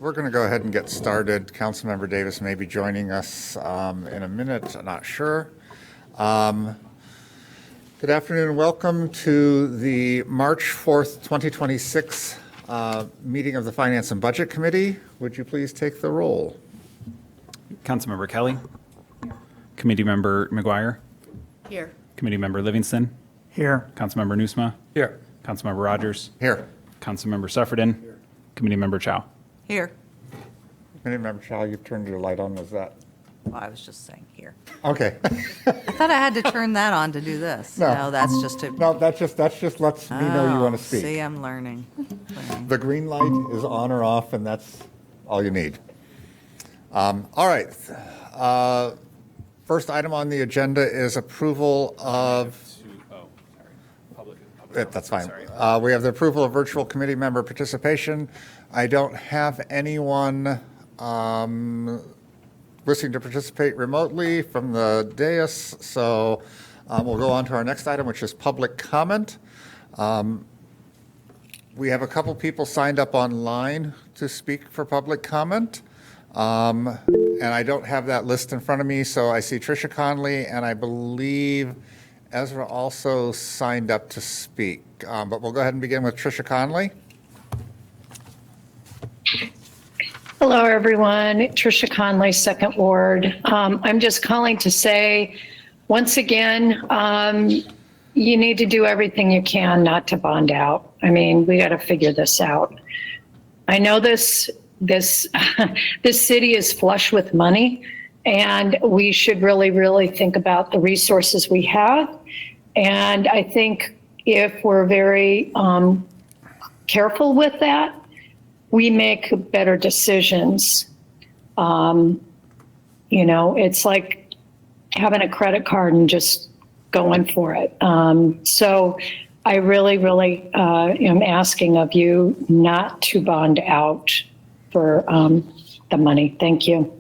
we're going to go ahead and get started. Councilmember Davis may be joining us in a minute, I'm not sure. Good afternoon and welcome to the March 4th, 2026 meeting of the Finance and Budget Committee. Would you please take the roll? Councilmember Kelly. Committee Member McGuire. Here. Committee Member Livingston. Here. Councilmember Nusma. Here. Councilmember Rodgers. Here. Councilmember Suffredin. Here. Committee Member Chow. Here. Committee Member Chow, you've turned your light on, was that? Well, I was just saying here. Okay. I thought I had to turn that on to do this. No. That's just to. No, that just lets me know you want to speak. See, I'm learning. The green light is on or off, and that's all you need. All right. First item on the agenda is approval of. That's fine. We have the approval of virtual committee member participation. I don't have anyone wishing to participate remotely from the dais, so we'll go on to our next item, which is public comment. We have a couple people signed up online to speak for public comment, and I don't have that list in front of me, so I see Tricia Conley, and I believe Ezra also signed up to speak, but we'll go ahead and begin with Tricia Conley. Hello, everyone. Tricia Conley, Second Ward. I'm just calling to say, once again, you need to do everything you can not to bond out. I mean, we got to figure this out. I know this city is flush with money, and we should really think about the resources we have. And I think if we're very careful with that, we make better decisions. It's like having a credit card and just going for it. So I really am asking of you not to bond out for the money. Thank you.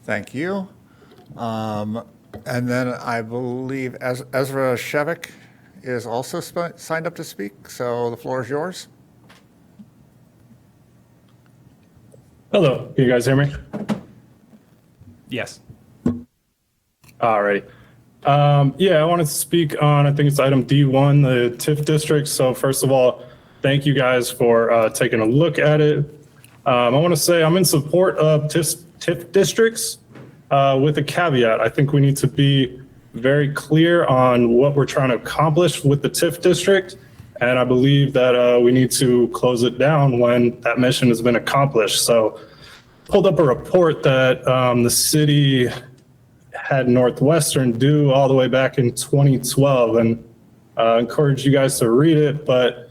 Thank you. And then I believe Ezra Shevik is also signed up to speak, so the floor is yours. Hello, can you guys hear me? Yes. All right. I wanted to speak on, I think it's item D1, the TIF district. So first of all, thank you guys for taking a look at it. I want to say I'm in support of TIF districts with a caveat. I think we need to be very clear on what we're trying to accomplish with the TIF district. And I believe that we need to close it down when that mission has been accomplished. So pulled up a report that the city had Northwestern do all the way back in 2012, and encourage you guys to read it. But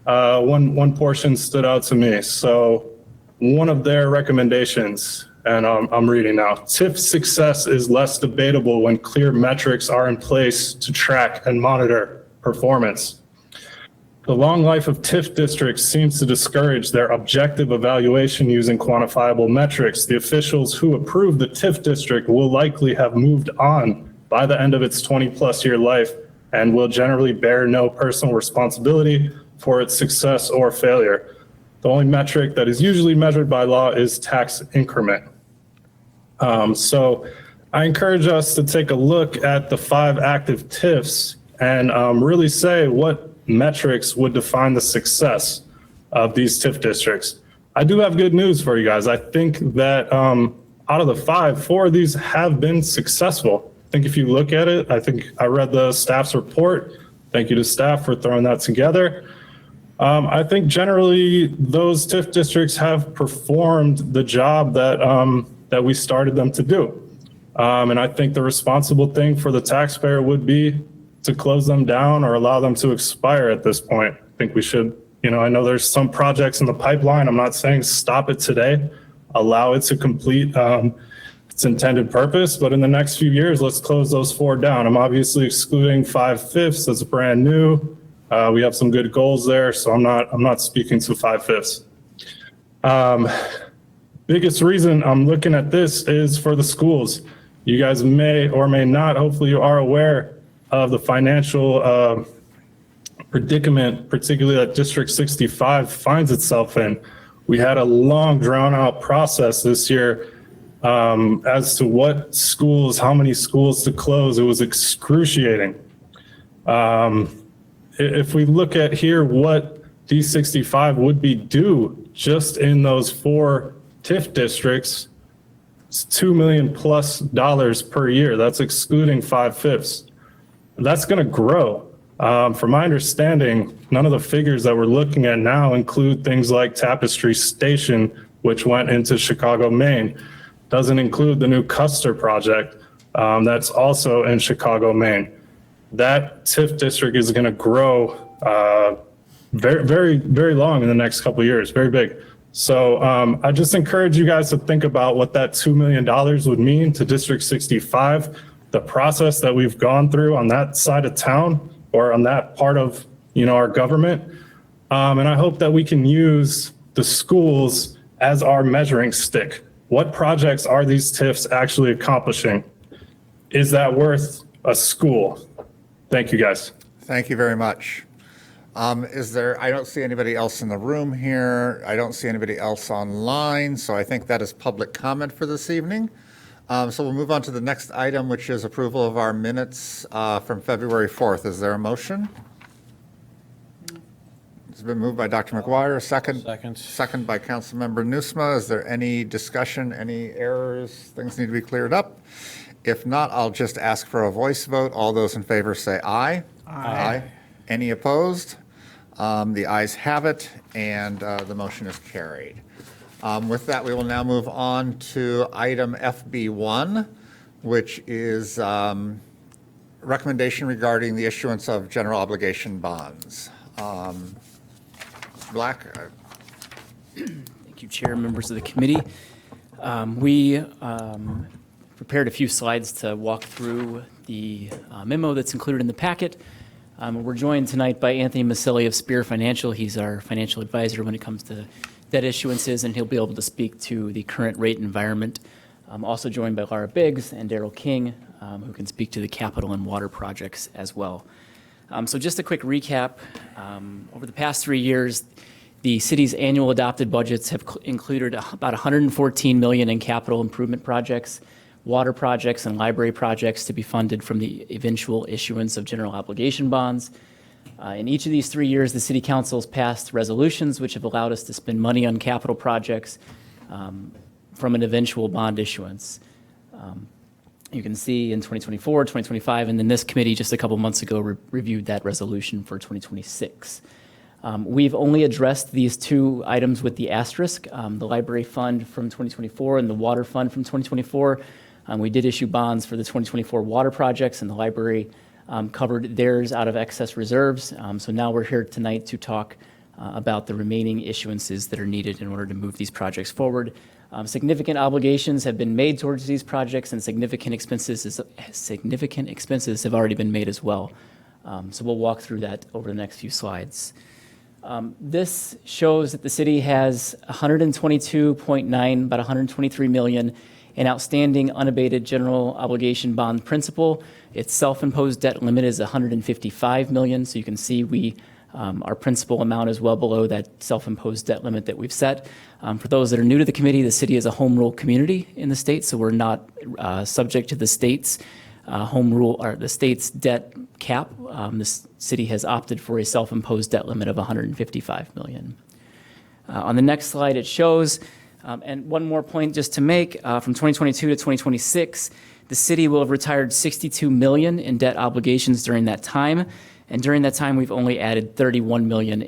one portion stood out to me. So one of their recommendations, and I'm reading now, TIF success is less debatable when clear metrics are in place to track and monitor performance. The long life of TIF districts seems to discourage their objective evaluation using quantifiable metrics. The officials who approve the TIF district will likely have moved on by the end of its 20-plus year life and will generally bear no personal responsibility for its success or failure. The only metric that is usually measured by law is tax increment. So I encourage us to take a look at the 5 active TIFs and really say what metrics would define the success of these TIF districts. I do have good news for you guys. I think that out of the 5, 4 of these have been successful. I think if you look at it, I think I read the staff's report. Thank you to staff for throwing that together. I think generally those TIF districts have performed the job that we started them to do. And I think the responsible thing for the taxpayer would be to close them down or allow them to expire at this point. I think we should, I know there's some projects in the pipeline. I'm not saying stop it today, allow it to complete its intended purpose, but in the next few years, let's close those 4 down. I'm obviously excluding 5/5 that's brand new. We have some good goals there, so I'm not speaking to 5/5. Biggest reason I'm looking at this is for the schools. You guys may or may not, hopefully you are aware of the financial predicament, particularly that District 65 finds itself in. We had a long, drawn-out process this year as to what schools, how many schools to close. It was excruciating. If we look at here what D65 would be due just in those 4 TIF districts, it's $2 million plus per year. That's excluding 5/5. That's going to grow. From my understanding, none of the figures that we're looking at now include things like Tapestry Station, which went into Chicago, Maine. Doesn't include the new Custer project that's also in Chicago, Maine. That TIF district is going to grow very, very, very long in the next couple of years, very big. So I just encourage you guys to think about what that $2 million would mean to District 65, the process that we've gone through on that side of town or on that part of, our government. And I hope that we can use the schools as our measuring stick. What projects are these TIFs actually accomplishing? Is that worth a school? Thank you, guys. Thank you very much. I don't see anybody else in the room here. I don't see anybody else online, so I think that is public comment for this evening. So we'll move on to the next item, which is approval of our minutes from February 4th. Is there a motion? It's been moved by Dr. McGuire, second by Councilmember Nusma. Is there any discussion, any errors, things need to be cleared up? If not, I'll just ask for a voice vote. All those in favor say aye. Aye. Any opposed? The ayes have it, and the motion is carried. With that, we will now move on to item FB1, which is recommendation regarding the issuance of general obligation bonds. Black? Thank you, Chair, members of the committee. We prepared a few slides to walk through the memo that's included in the packet. We're joined tonight by Anthony Maselli of Spear Financial. He's our financial advisor when it comes to debt issuances, and he'll be able to speak to the current rate environment. I'm also joined by Laura Biggs and Daryl King, who can speak to the capital and water projects as well. So just a quick recap. Over the past 3 years, the city's annual adopted budgets have included about $114 million in capital improvement projects, water projects, and library projects to be funded from the eventual issuance of general obligation bonds. In each of these 3 years, the City Council's passed resolutions which have allowed us to spend money on capital projects from an eventual bond issuance. You can see in 2024, 2025, and then this committee just a couple months ago reviewed that resolution for 2026. We've only addressed these 2 items with the asterisk, the library fund from 2024 and the water fund from 2024. We did issue bonds for the 2024 water projects, and the library covered theirs out of excess reserves. So now we're here tonight to talk about the remaining issuances that are needed in order to move these projects forward. Significant obligations have been made towards these projects, and significant expenses have already been made as well. So we'll walk through that over the next few slides. This shows that the city has $122.9, about $123 million in outstanding unabated general obligation bond principal. Its self-imposed debt limit is $155 million, so you can see our principal amount is well below that self-imposed debt limit that we've set. For those that are new to the committee, the city is a home rule community in the state, so we're not subject to the state's home rule or the state's debt cap. The city has opted for a self-imposed debt limit of $155 million. On the next slide, it shows, and one more point just to make, from 2022 to 2026, the city will have retired $62 million in debt obligations during that time. And during that time, we've only added $31 million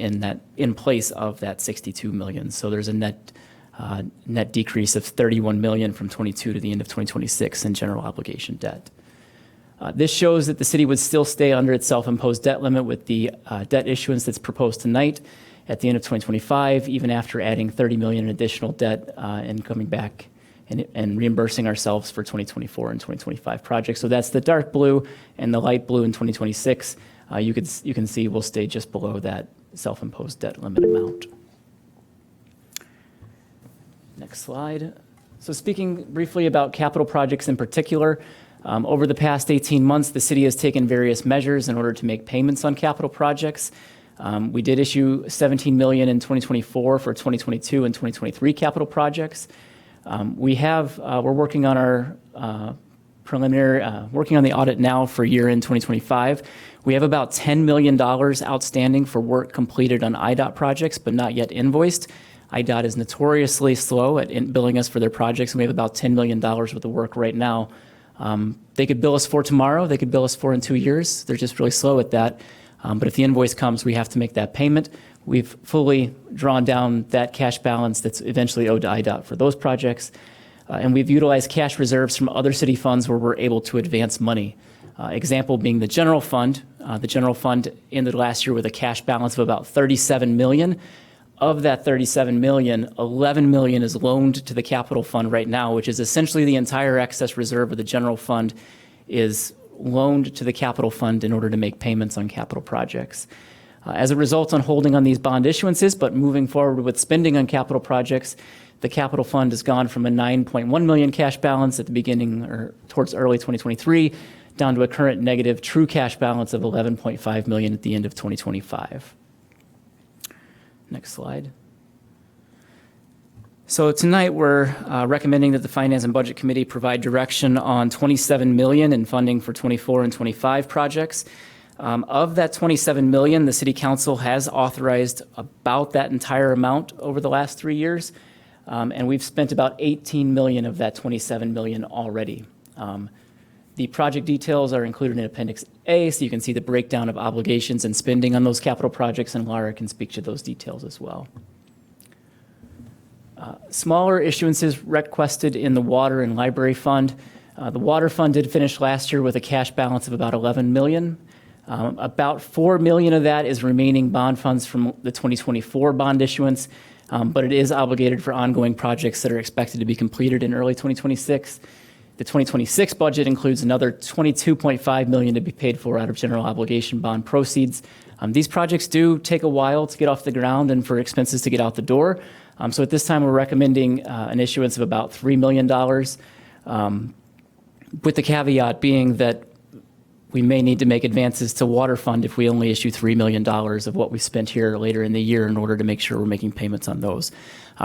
in place of that $62 million. So there's a net decrease of $31 million from 22 to the end of 2026 in general obligation debt. This shows that the city would still stay under its self-imposed debt limit with the debt issuance that's proposed tonight at the end of 2025, even after adding $30 million in additional debt and coming back and reimbursing ourselves for 2024 and 2025 projects. So that's the dark blue, and the light blue in 2026. You can see we'll stay just below that self-imposed debt limit amount. Next slide. So speaking briefly about capital projects in particular, over the past 18 months, the city has taken various measures in order to make payments on capital projects. We did issue $17 million in 2024 for 2022 and 2023 capital projects. We're working on our working on the audit now for year-end 2025. We have about $10 million outstanding for work completed on IDOT projects, but not yet invoiced. IDOT is notoriously slow at billing us for their projects, and we have about $10 million worth of work right now. They could bill us for tomorrow. They could bill us for in 2 years. They're just really slow at that. But if the invoice comes, we have to make that payment. We've fully drawn down that cash balance that's eventually owed to IDOT for those projects. And we've utilized cash reserves from other city funds where we're able to advance money. Example being the general fund. The general fund ended last year with a cash balance of about $37 million. Of that $37 million, $11 million is loaned to the capital fund right now, which is essentially the entire excess reserve of the general fund is loaned to the capital fund in order to make payments on capital projects. As a result, on holding on these bond issuances, but moving forward with spending on capital projects, the capital fund has gone from a $9.1 million cash balance at the beginning or towards early 2023 down to a current negative true cash balance of $11.5 million at the end of 2025. Next slide. So tonight we're recommending that the Finance and Budget Committee provide direction on $27 million in funding for 24 and 25 projects. Of that $27 million, the City Council has authorized about that entire amount over the last 3 years, and we've spent about $18 million of that $27 million already. The project details are included in Appendix A, so you can see the breakdown of obligations and spending on those capital projects, and Laura can speak to those details as well. Smaller issuances requested in the Water and Library Fund. The Water Fund did finish last year with a cash balance of about $11 million. About $4 million of that is remaining bond funds from the 2024 bond issuance, but it is obligated for ongoing projects that are expected to be completed in early 2026. The 2026 budget includes another $22.5 million to be paid for out of general obligation bond proceeds. These projects do take a while to get off the ground and for expenses to get out the door. So at this time, we're recommending an issuance of about $3 million, with the caveat being that we may need to make advances to Water Fund if we only issue $3 million of what we spent here later in the year in order to make sure we're making payments on those.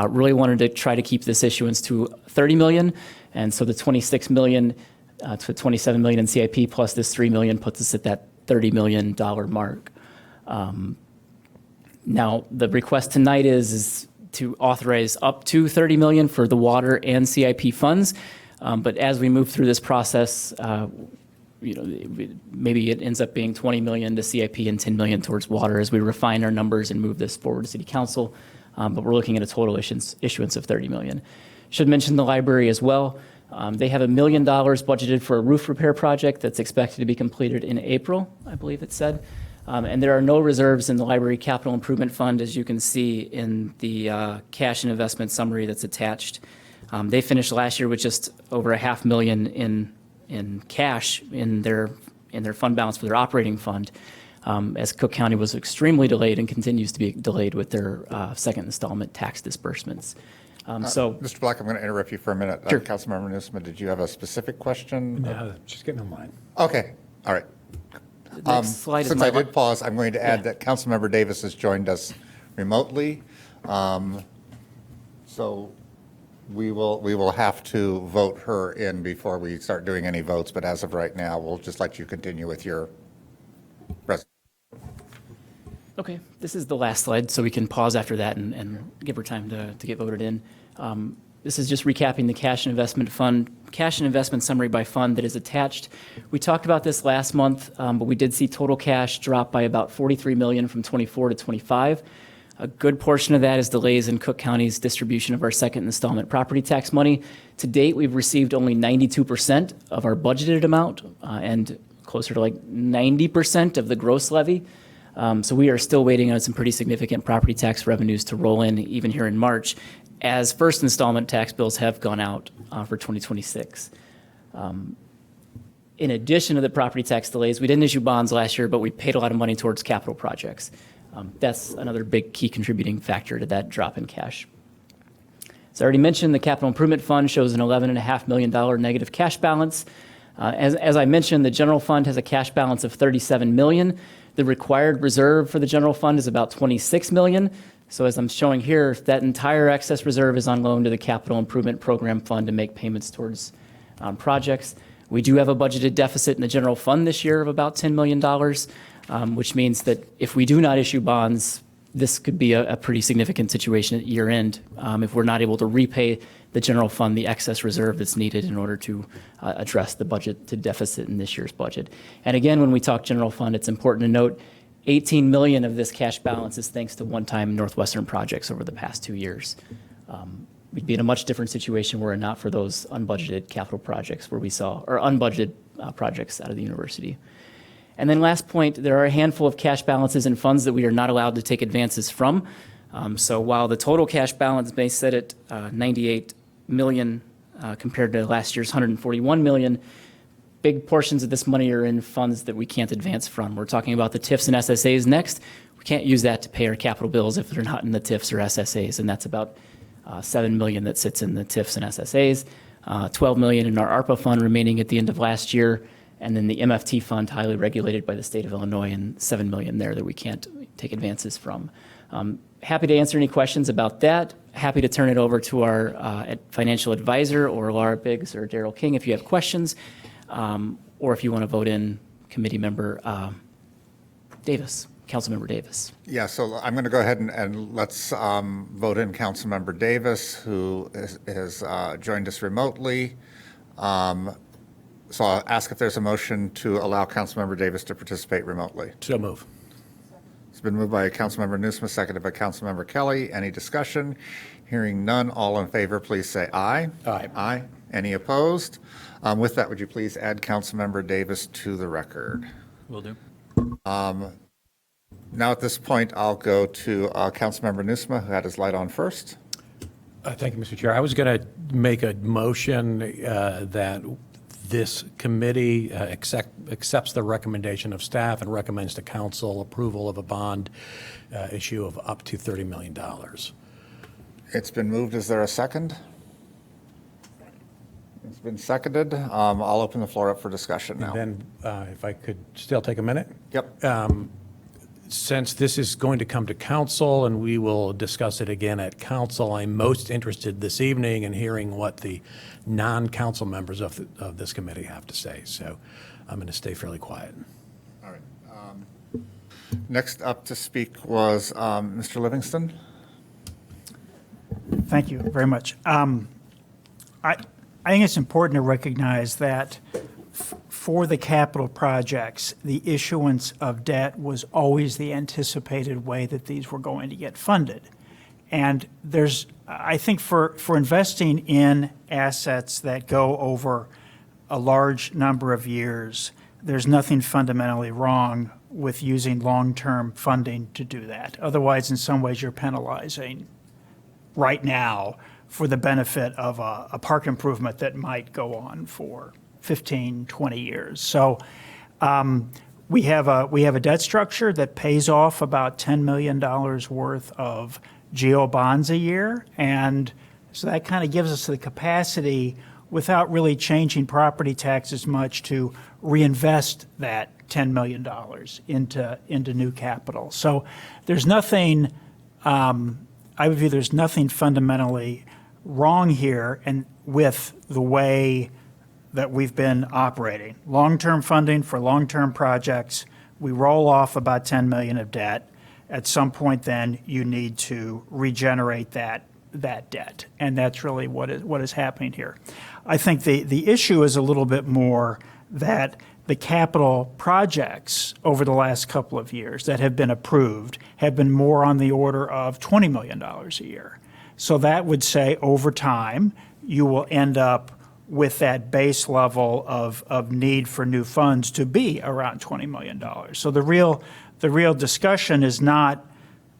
Really wanted to try to keep this issuance to $30 million, and so the $26 million to $27 million in CIP plus this $3 million puts us at that $30 million mark. Now, the request tonight is to authorize up to $30 million for the water and CIP funds, but as we move through this process, maybe it ends up being $20 million to CIP and $10 million towards water as we refine our numbers and move this forward to City Council. But we're looking at a total issuance of $30 million. Should mention the library as well. They have $1 million budgeted for a roof repair project that's expected to be completed in April, I believe it said. And there are no reserves in the library capital improvement fund, as you can see in the cash and investment summary that's attached. They finished last year with just over $500,000 in cash in their fund balance for their operating fund, as Cook County was extremely delayed and continues to be delayed with their second installment tax disbursements. Mr. Black, I'm going to interrupt you for a minute. Sure. Councilmember Newsome, did you have a specific question? No, she's getting on mine. Okay, all right. The next slide is Since my I did pause, I'm going to add that Councilmember Davis has joined us remotely. So we will have to vote her in before we start doing any votes, but as of right now, we'll just let you continue with your presentation. Okay, this is the last slide, so we can pause after that and give her time to get voted in. This is just recapping the cash and investment summary by fund that is attached. We talked about this last month, but we did see total cash drop by about $43 million from 24 to 25. A good portion of that is delays in Cook County's distribution of our second installment property tax money. To date, we've received only 92% of our budgeted amount and closer to like 90% of the gross levy. So we are still waiting on some pretty significant property tax revenues to roll in even here in March, as first installment tax bills have gone out for 2026. In addition to the property tax delays, we didn't issue bonds last year, but we paid a lot of money towards capital projects. That's another big key contributing factor to that drop in cash. As I already mentioned, the Capital Improvement Fund shows an $11.5 million negative cash balance. As I mentioned, the general fund has a cash balance of $37 million. The required reserve for the general fund is about 26 million. So as I'm showing here, that entire excess reserve is on loan to the Capital Improvement Program Fund to make payments towards projects. We do have a budgeted deficit in the general fund this year of about $10 million, which means that if we do not issue bonds, this could be a pretty significant situation at year end if we're not able to repay the general fund the excess reserve that's needed in order to address the budget to deficit in this year's budget. And again, when we talk general fund, it's important to note 18 million of this cash balance is thanks to one-time Northwestern projects over the past 2 years. We'd be in a much different situation were it not for those unbudgeted capital projects where we saw, or unbudgeted projects out of the university. And then last point, there are a handful of cash balances and funds that we are not allowed to take advances from. So while the total cash balance may sit at 98 million compared to last year's 141 million, big portions of this money are in funds that we can't advance from. We're talking about the TIFs and SSAs next. We can't use that to pay our capital bills if they're not in the TIFs or SSAs, and that's about 7 million that sits in the TIFs and SSAs, 12 million in our ARPA fund remaining at the end of last year, and then the MFT fund, highly regulated by the state of Illinois, and 7 million there that we can't take advances from. Happy to answer any questions about that. Happy to turn it over to our financial advisor, or Laura Biggs or Daryl King, if you have questions, or if you want to vote in committee member Davis, Councilmember Davis. Yeah, so I'm going to go ahead and let's vote in Councilmember Davis, who has joined us remotely. So I'll ask if there's a motion to allow Councilmember Davis to participate remotely. So move. It's been moved by Councilmember Newsma, seconded by Councilmember Kelly. Any discussion? Hearing none, all in favor, please say aye. Aye. Aye. Any opposed? With that, would you please add Councilmember Davis to the record? Will do. Now at this point, I'll go to Councilmember Newsma, who had his light on first. Thank you, Mr. Chair. I was going to make a motion that this committee accepts the recommendation of staff and recommends to council approval of a bond issue of up to $30 million. It's been moved. Is there a second? It's been seconded. I'll open the floor up for discussion now. And then if I could still take a minute? Yep. Since this is going to come to council and we will discuss it again at council, I'm most interested this evening in hearing what the non-council members of this committee have to say. So I'm going to stay fairly quiet. All right. Next up to speak was Mr. Livingston. Thank you very much. I think it's important to recognize that for the capital projects, the issuance of debt was always the anticipated way that these were going to get funded. And there's, I think for investing in assets that go over a large number of years, there's nothing fundamentally wrong with using long-term funding to do that. Otherwise, in some ways, you're penalizing right now for the benefit of a park improvement that might go on for 15, 20 years. So we have a debt structure that pays off about $10 million worth of GO bonds a year. And so that kind of gives us the capacity, without really changing property taxes much, to reinvest that $10 million into new capital. So there's nothing, I would view there's nothing fundamentally wrong here and with the way that we've been operating. Long-term funding for long-term projects, we roll off about 10 million of debt. At some point then, you need to regenerate that debt. And that's really what is happening here. I think the issue is a little bit more that the capital projects over the last couple of years that have been approved have been more on the order of $20 million a year. So that would say over time, you will end up with that base level of need for new funds to be around $20 million. So the real discussion is not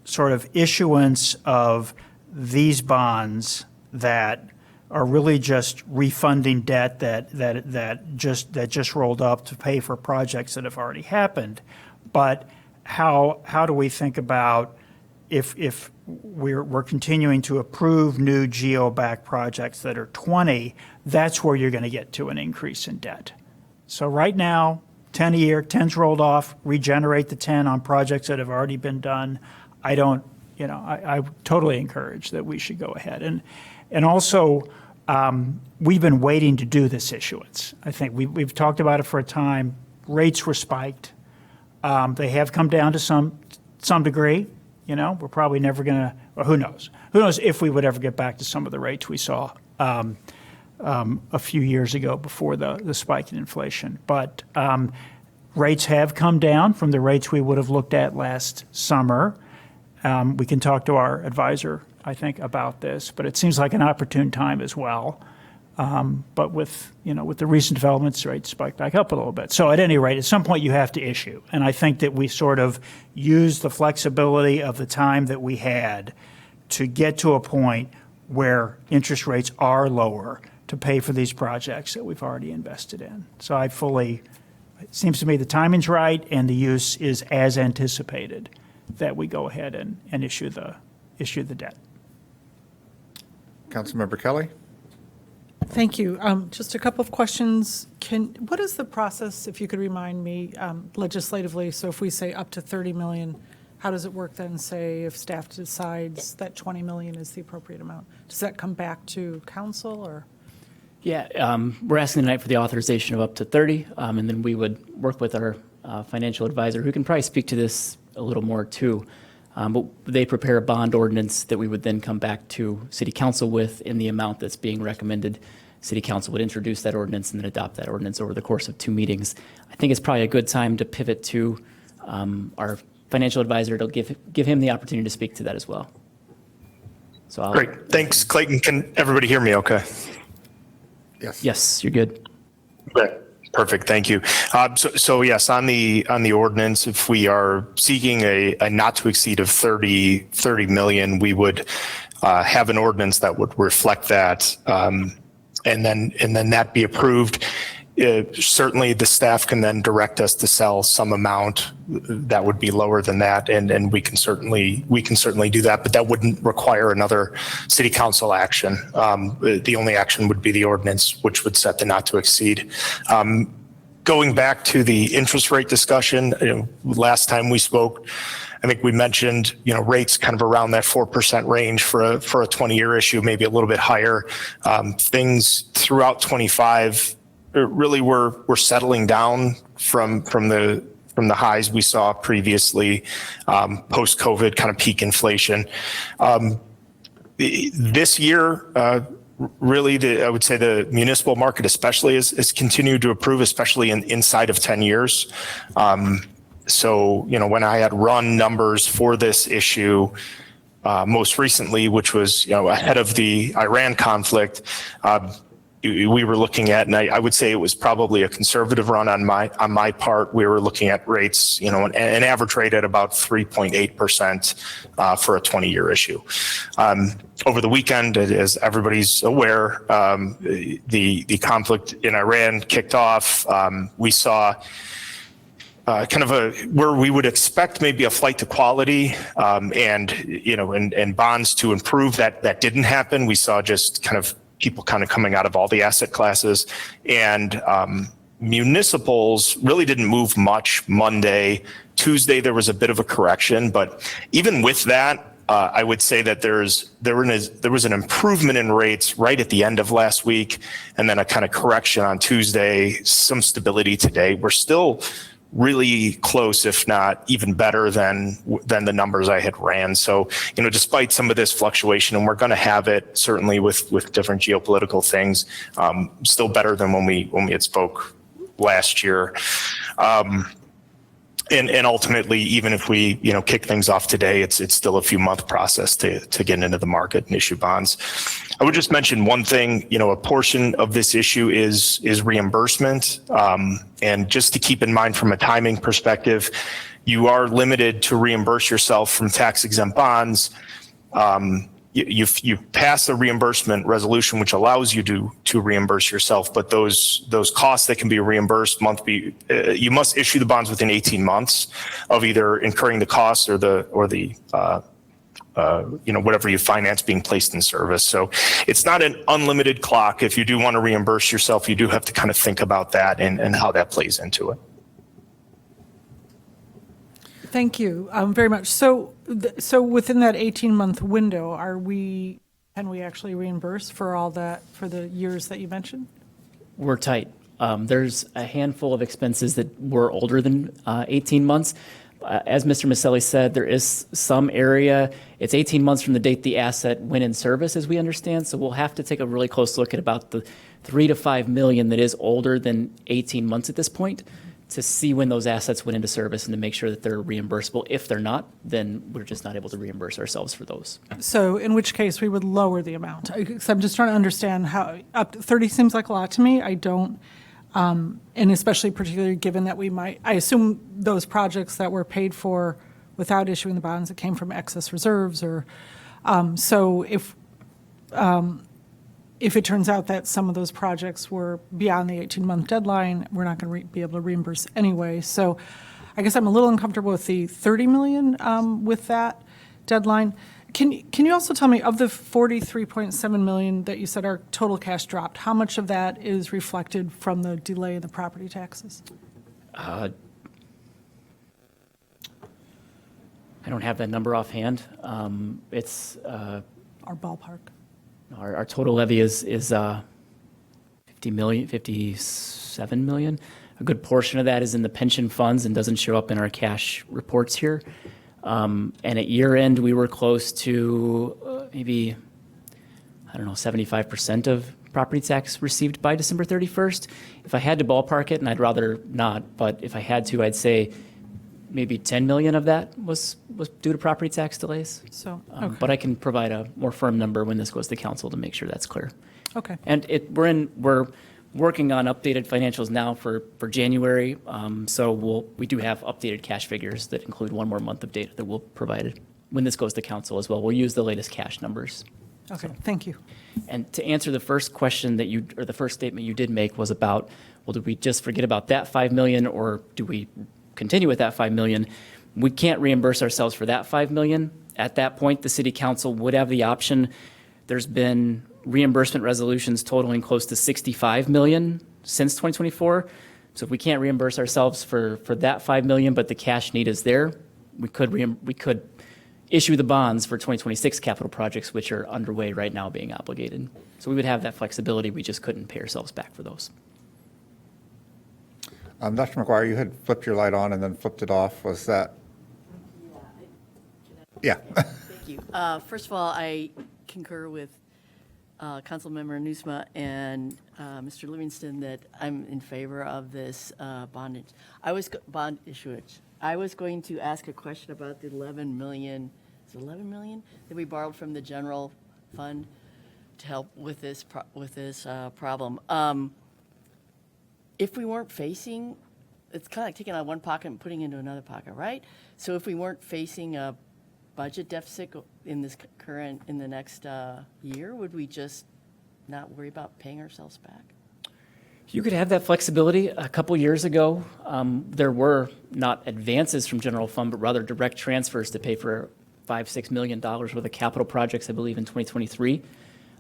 sort of issuance of these bonds that are really just refunding debt that just rolled up to pay for projects that have already happened. But how do we think about if we're continuing to approve new GO-backed projects that are 20, that's where you're going to get to an increase in debt. So right now, 10 a year, 10's rolled off, regenerate the 10 on projects that have already been done. I don't, I totally encourage that we should go ahead. And also, we've been waiting to do this issuance. I think we've talked about it for a time. Rates were spiked. They have come down to some degree. We're probably never going to, or who knows? Who knows if we would ever get back to some of the rates we saw a few years ago before the spike in inflation. But rates have come down from the rates we would have looked at last summer. We can talk to our advisor, I think, about this, but it seems like an opportune time as well. But with the recent developments, rates spiked back up a little bit. So at any rate, at some point you have to issue. And I think that we sort of used the flexibility of the time that we had to get to a point where interest rates are lower to pay for these projects that we've already invested in. So it seems to me the timing's right and the use is as anticipated that we go ahead and issue the debt. Councilmember Kelly? Thank you. Just a couple of questions. What is the process, if you could remind me, legislatively? So if we say up to 30 million, how does it work then, say, if staff decides that 20 million is the appropriate amount? Does that come back to council or? Yeah, we're asking tonight for the authorization of up to 30, and then we would work with our financial advisor, who can probably speak to this a little more too. But they prepare a bond ordinance that we would then come back to City Council with in the amount that's being recommended. City Council would introduce that ordinance and then adopt that ordinance over the course of 2 meetings. I think it's probably a good time to pivot to our financial advisor. It'll give him the opportunity to speak to that as well. So Great. Thanks, Clayton. Can everybody hear me okay? Yes. Yes, you're good. Okay. Perfect. Thank you. So yes, on the ordinance, if we are seeking a not to exceed of 30 million, we would have an ordinance that would reflect that, and then that be approved. Certainly, the staff can then direct us to sell some amount that would be lower than that, and we can certainly do that. But that wouldn't require another city council action. The only action would be the ordinance, which would set the not to exceed. Going back to the interest rate discussion, last time we spoke, I think we mentioned rates kind of around that 4% range for a 20-year issue, maybe a little bit higher. Things throughout 25. Really, we're settling down from the highs we saw previously, post-COVID kind of peak inflation. This year, really, I would say the municipal market especially is continued to improve, especially inside of 10 years. So when I had run numbers for this issue most recently, which was ahead of the Iran conflict, we were looking at, and I would say it was probably a conservative run on my part. We were looking at rates, an average rate at about 3.8% for a 20-year issue. Over the weekend, as everybody's aware, the conflict in Iran kicked off. We saw kind of where we would expect maybe a flight to quality, and bonds to improve. That didn't happen. We saw just kind of people kind of coming out of all the asset classes, and municipals really didn't move much Monday. Tuesday, there was a bit of a correction, but even with that, I would say that there was an improvement in rates right at the end of last week, and then a kind of correction on Tuesday, some stability today. We're still really close, if not even better than the numbers I had ran. So, despite some of this fluctuation, and we're going to have it certainly with different geopolitical things, still better than when we had spoke last year. And ultimately, even if we kick things off today, it's still a few month process to get into the market and issue bonds. I would just mention one thing. A portion of this issue is reimbursement, and just to keep in mind from a timing perspective, you are limited to reimburse yourself from tax exempt bonds. You pass a reimbursement resolution which allows you to reimburse yourself, but those costs that can be reimbursed you must issue the bonds within 18 months of either incurring the costs or the whatever you finance being placed in service. So it's not an unlimited clock. If you do want to reimburse yourself, you do have to kind of think about that and how that plays into it. Thank you very much. So within that 18-month window, can we actually reimburse for all that, for the years that you mentioned? We're tight. There's a handful of expenses that were older than 18 months. As Mr. Maselli said, there is some area, it's 18 months from the date the asset went in service, as we understand, so we'll have to take a really close look at about the 3 to 5 million that is older than 18 months at this point to see when those assets went into service and to make sure that they're reimbursable. If they're not, then we're just not able to reimburse ourselves for those. So in which case, we would lower the amount. So I'm just trying to understand how, up to 30 seems like a lot to me. I don't, and especially particularly given that I assume those projects that were paid for without issuing the bonds, that came from excess reserves, or, so if it turns out that some of those projects were beyond the 18-month deadline, we're not going to be able to reimburse anyway. So I guess I'm a little uncomfortable with the 30 million with that deadline. Can you also tell me, of the 43.7 million that you said our total cash dropped, how much of that is reflected from the delay in the property taxes? I don't have that number offhand. It's Our ballpark? our total levy is 50 million, 57 million. A good portion of that is in the pension funds and doesn't show up in our cash reports here. And at year end, we were close to maybe, 75% of property tax received by December 31st. If I had to ballpark it, and I'd rather not, but if I had to, I'd say maybe 10 million of that was due to property tax delays. So, But I can provide a more firm number when this goes to council to make sure that's clear. Okay. And we're working on updated financials now for January. So we do have updated cash figures that include one more month of data that we'll provide when this goes to council as well. We'll use the latest cash numbers. Okay, thank you. And to answer the first question or the first statement you did make was about, well, did we just forget about that 5 million, or do we continue with that 5 million? We can't reimburse ourselves for that 5 million. At that point, the city council would have the option. There's been reimbursement resolutions totaling close to 65 million since 2024. So if we can't reimburse ourselves for that 5 million, but the cash need is there, we could issue the bonds for 2026 capital projects, which are underway right now being obligated. So we would have that flexibility. We just couldn't pay ourselves back for those. Dr. McGuire, you had flipped your light on and then flipped it off. Was that? Yeah. Thank you. First of all, I concur with Councilmember Nusma and Mr. Livingston that I'm in favor of this bond issuance. I was going to ask a question about the 11 million, is it 11 million that we borrowed from the general fund to help with this problem. If we weren't facing, it's kind of like taking out of one pocket and putting into another pocket, right? So if we weren't facing a budget deficit in the next year, would we just not worry about paying ourselves back? You could have that flexibility. A couple years ago, there were not advances from general fund, but rather direct transfers to pay for $5-6 million worth of capital projects, I believe, in 2023.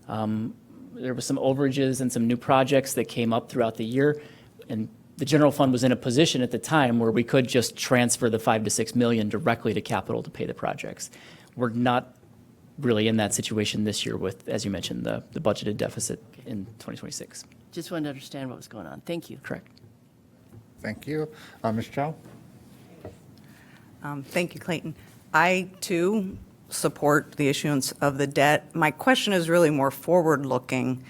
There was some overages and some new projects that came up throughout the year, and the general fund was in a position at the time where we could just transfer the $5 to $6 million directly to capital to pay the projects. We're not really in that situation this year with, as you mentioned, the budgeted deficit in 2026. Just wanted to understand what was going on. Thank you. Correct. Thank you. Ms. Chow? Thank you, Clayton. I, too, support the issuance of the debt. My question is really more forward-looking,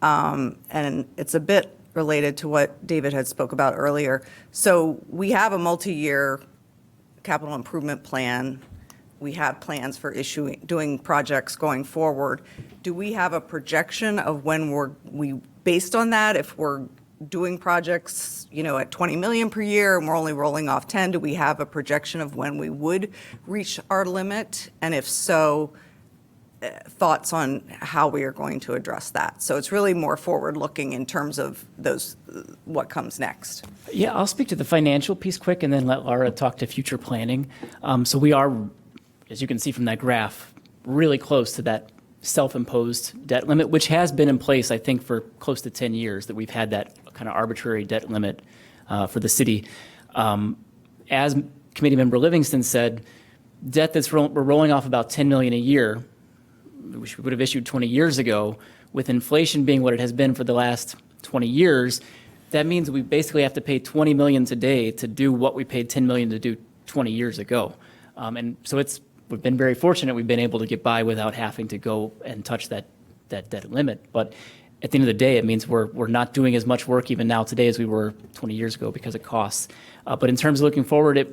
and it's a bit related to what David had spoke about earlier. So we have a multi-year capital improvement plan. We have plans for doing projects going forward. Do we have a projection of when based on that, if we're doing projects, at 20 million per year and we're only rolling off 10, do we have a projection of when we would reach our limit? And if so, thoughts on how we are going to address that? So it's really more forward-looking in terms of what comes next. Yeah, I'll speak to the financial piece quick and then let Laura talk to future planning. So we are, as you can see from that graph, really close to that self-imposed debt limit, which has been in place, I think, for close to 10 years, that we've had that kind of arbitrary debt limit for the city. As Committee Member Livingston said, debt that's we're rolling off about 10 million a year, which we would have issued 20 years ago, with inflation being what it has been for the last 20 years, that means we basically have to pay 20 million today to do what we paid 10 million to do 20 years ago. And so we've been very fortunate we've been able to get by without having to go and touch that debt limit. But at the end of the day, it means we're not doing as much work even now today as we were 20 years ago because of costs. But in terms of looking forward,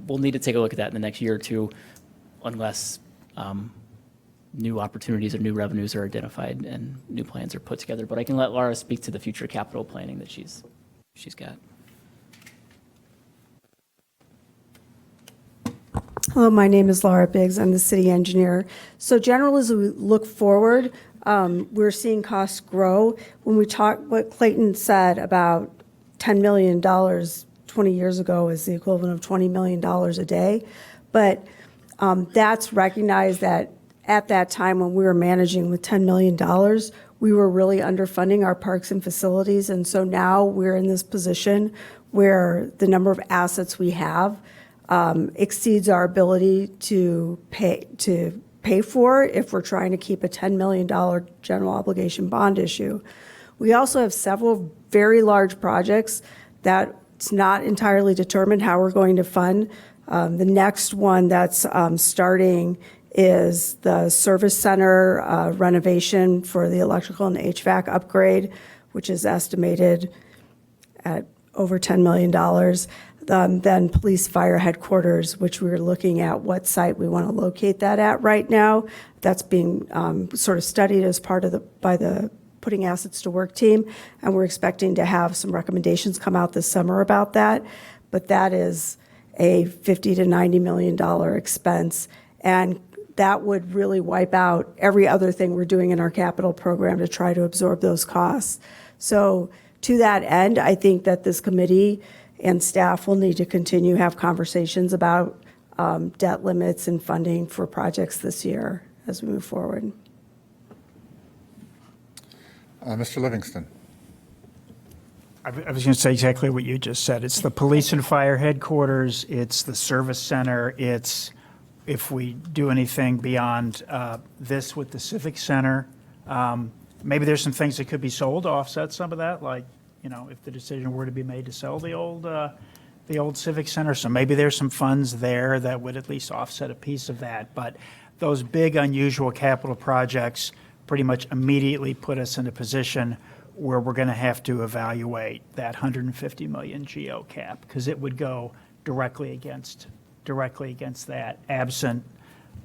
we'll need to take a look at that in the next year or two, unless new opportunities or new revenues are identified and new plans are put together. But I can let Laura speak to the future capital planning that she's got. Hello, my name is Laura Biggs. I'm the city engineer. So generally, as we look forward, we're seeing costs grow. When we talk, what Clayton said about $10 million 20 years ago is the equivalent of $20 million a day. But that's recognized that at that time when we were managing with $10 million, we were really underfunding our parks and facilities. And so now we're in this position where the number of assets we have exceeds our ability to pay for if we're trying to keep a $10 million general obligation bond issue. We also have several very large projects that it's not entirely determined how we're going to fund. The next one that's starting is the service center renovation for the electrical and HVAC upgrade, which is estimated at over $10 million. Then police fire headquarters, which we're looking at what site we want to locate that at right now. That's being sort of studied as part of by the Putting Assets to Work team, and we're expecting to have some recommendations come out this summer about that. But that is a $50 to $90 million expense, and that would really wipe out every other thing we're doing in our capital program to try to absorb those costs. So to that end, I think that this committee and staff will need to continue to have conversations about debt limits and funding for projects this year as we move forward. Mr. Livingston. I was going to say exactly what you just said. It's the police and fire headquarters, it's the service center, it's if we do anything beyond this with the civic center. Maybe there's some things that could be sold to offset some of that, like, if the decision were to be made to sell the old civic center. So maybe there's some funds there that would at least offset a piece of that. But those big, unusual capital projects pretty much immediately put us in a position where we're going to have to evaluate that 150 million GO cap, because it would go directly against that, absent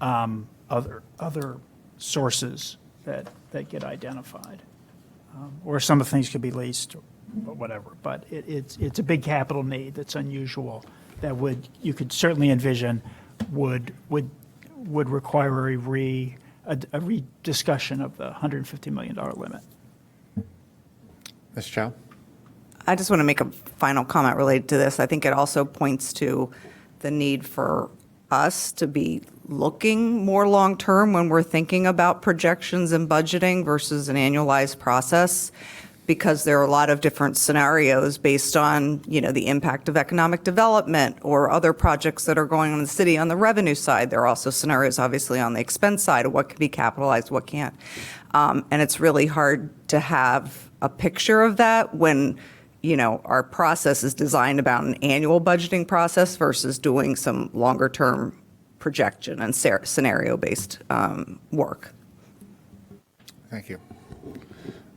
other sources that get identified, or some of the things could be leased, or whatever. But it's a big capital need that's unusual that you could certainly envision would require a rediscussion of the $150 million limit. Ms. Chow? I just want to make a final comment related to this. I think it also points to the need for us to be looking more long-term when we're thinking about projections and budgeting versus an annualized process, because there are a lot of different scenarios based on, the impact of economic development or other projects that are going on in the city on the revenue side. There are also scenarios, obviously, on the expense side of what can be capitalized, what can't. And it's really hard to have a picture of that when, our process is designed about an annual budgeting process versus doing some longer-term projection and scenario-based work. Thank you.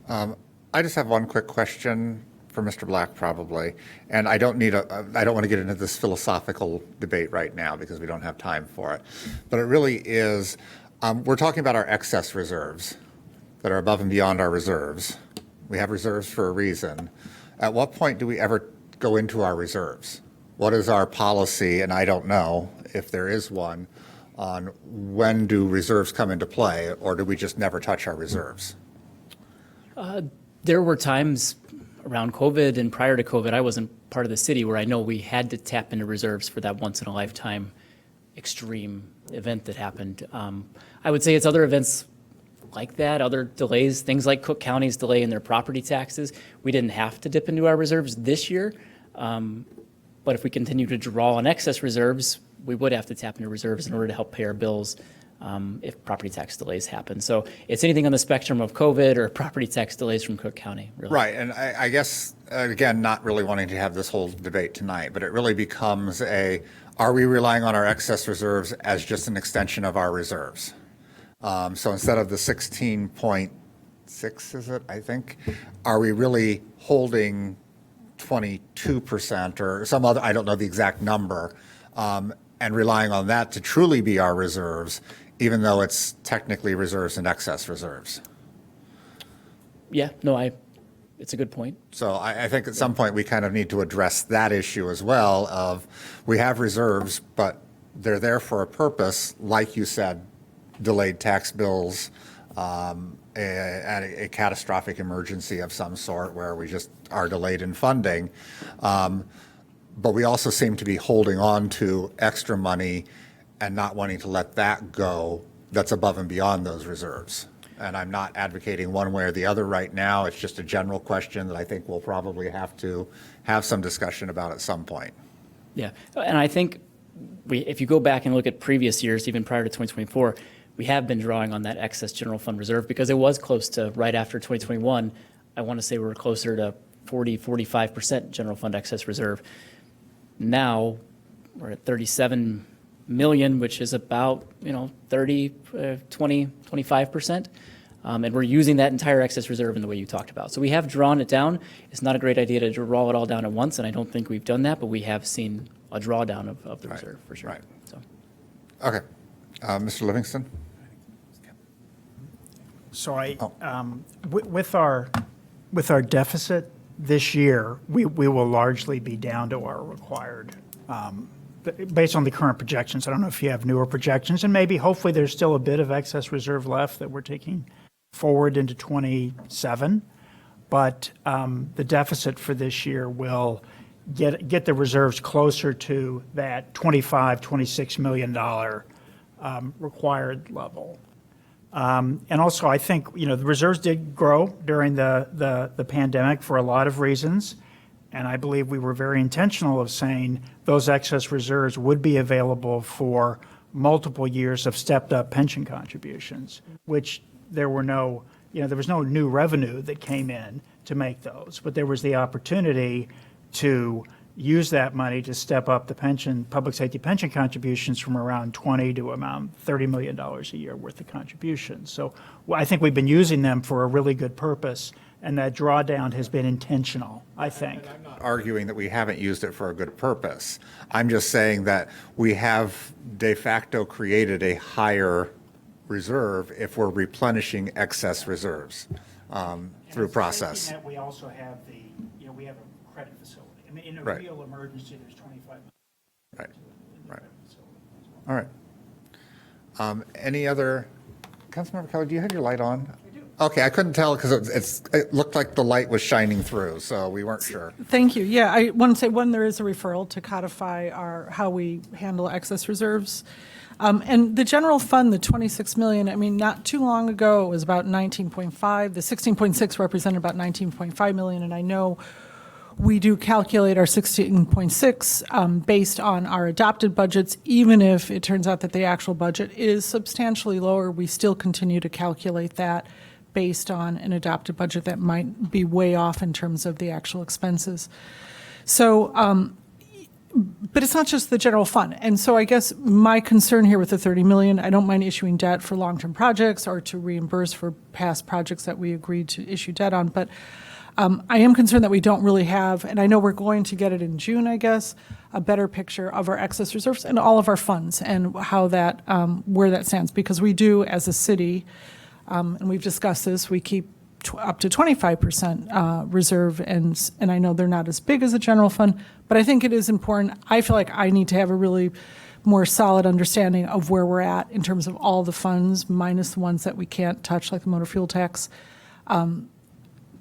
I just have one quick question for Mr. Black, probably, and I don't want to get into this philosophical debate right now because we don't have time for it. But it really is, we're talking about our excess reserves that are above and beyond our reserves. We have reserves for a reason. At what point do we ever go into our reserves? What is our policy? And I don't know if there is one on when do reserves come into play, or do we just never touch our reserves? There were times around COVID and prior to COVID, I wasn't part of the city, where I know we had to tap into reserves for that once-in-a-lifetime extreme event that happened. I would say it's other events like that, other delays, things like Cook County's delay in their property taxes. We didn't have to dip into our reserves this year, but But if we continue to draw on excess reserves, we would have to tap into reserves in order to help pay our bills if property tax delays happen. So it's anything on the spectrum of COVID or property tax delays from Cook County, really. Right, and I guess, again, not really wanting to have this whole debate tonight, but it really becomes are we relying on our excess reserves as just an extension of our reserves? So instead of the 16.6, is it, I think, are we really holding 22% or some other, I don't know the exact number, and relying on that to truly be our reserves, even though it's technically reserves and excess reserves? Yeah, no, it's a good point. So I think at some point we kind of need to address that issue as well of we have reserves, but they're there for a purpose, like you said, delayed tax bills, a catastrophic emergency of some sort where we just are delayed in funding. But we also seem to be holding on to extra money and not wanting to let that go that's above and beyond those reserves. And I'm not advocating one way or the other right now. It's just a general question that I think we'll probably have to have some discussion about at some point. Yeah, and I think if you go back and look at previous years, even prior to 2024, we have been drawing on that excess general fund reserve because it was close to right after 2021. I want to say we were closer to 45% general fund excess reserve. Now we're at 37 million, which is about 25%. And we're using that entire excess reserve in the way you talked about. So we have drawn it down. It's not a great idea to draw it all down at once, and I don't think we've done that, but we have seen a drawdown of the reserve for sure. Right. So. Okay. Mr. Livingston? So with our deficit this year, we will largely be down to our required, based on the current projections. I don't know if you have newer projections, and maybe hopefully there's still a bit of excess reserve left that we're taking forward into 27. But the deficit for this year will get the reserves closer to that $26 million required level. And also, I think, the reserves did grow during the pandemic for a lot of reasons. And I believe we were very intentional of saying those excess reserves would be available for multiple years of stepped up pension contributions, which there was no new revenue that came in to make those. But there was the opportunity to use that money to step up the public safety pension contributions from around 20 to around $30 million a year worth of contributions. So I think we've been using them for a really good purpose, and that drawdown has been intentional, I think. I'm not arguing that we haven't used it for a good purpose. I'm just saying that we have de facto created a higher reserve if we're replenishing excess reserves through process. We also have we have a credit facility. I mean, in a Right. real emergency, there's 25 million. Right, right. All right. Any other, Councilmember Kelly, do you have your light on? I do. Okay, I couldn't tell because it looked like the light was shining through, so we weren't sure. Thank you. Yeah, I want to say, one, there is a referral to codify how we handle excess reserves. And the general fund, the 26 million, I mean, not too long ago, it was about 19.5. The 16.6 represented about 19.5 million, and I know we do calculate our 16.6 based on our adopted budgets. Even if it turns out that the actual budget is substantially lower, we still continue to calculate that based on an adopted budget that might be way off in terms of the actual expenses. So, but it's not just the general fund. And so I guess my concern here with the 30 million, I don't mind issuing debt for long-term projects or to reimburse for past projects that we agreed to issue debt on, but I am concerned that we don't really have, and I know we're going to get it in June, I guess, a better picture of our excess reserves and all of our funds and how that, where that stands. Because we do, as a city, and we've discussed this, we keep up to 25% reserve, and I know they're not as big as the general fund, but I think it is important. I feel like I need to have a really more solid understanding of where we're at in terms of all the funds, minus the ones that we can't touch, like the motor fuel tax,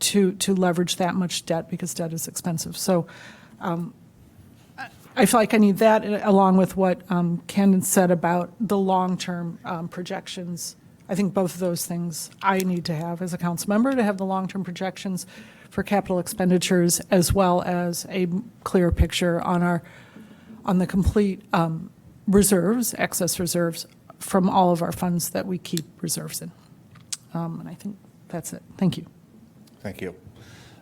to leverage that much debt, because debt is expensive. So I feel like I need that, along with what Ken said about the long-term projections. I think both of those things I need to have as a council member, to have the long-term projections for capital expenditures, as well as a clearer picture on the complete reserves, excess reserves from all of our funds that we keep reserves in. And I think that's it. Thank you. Thank you.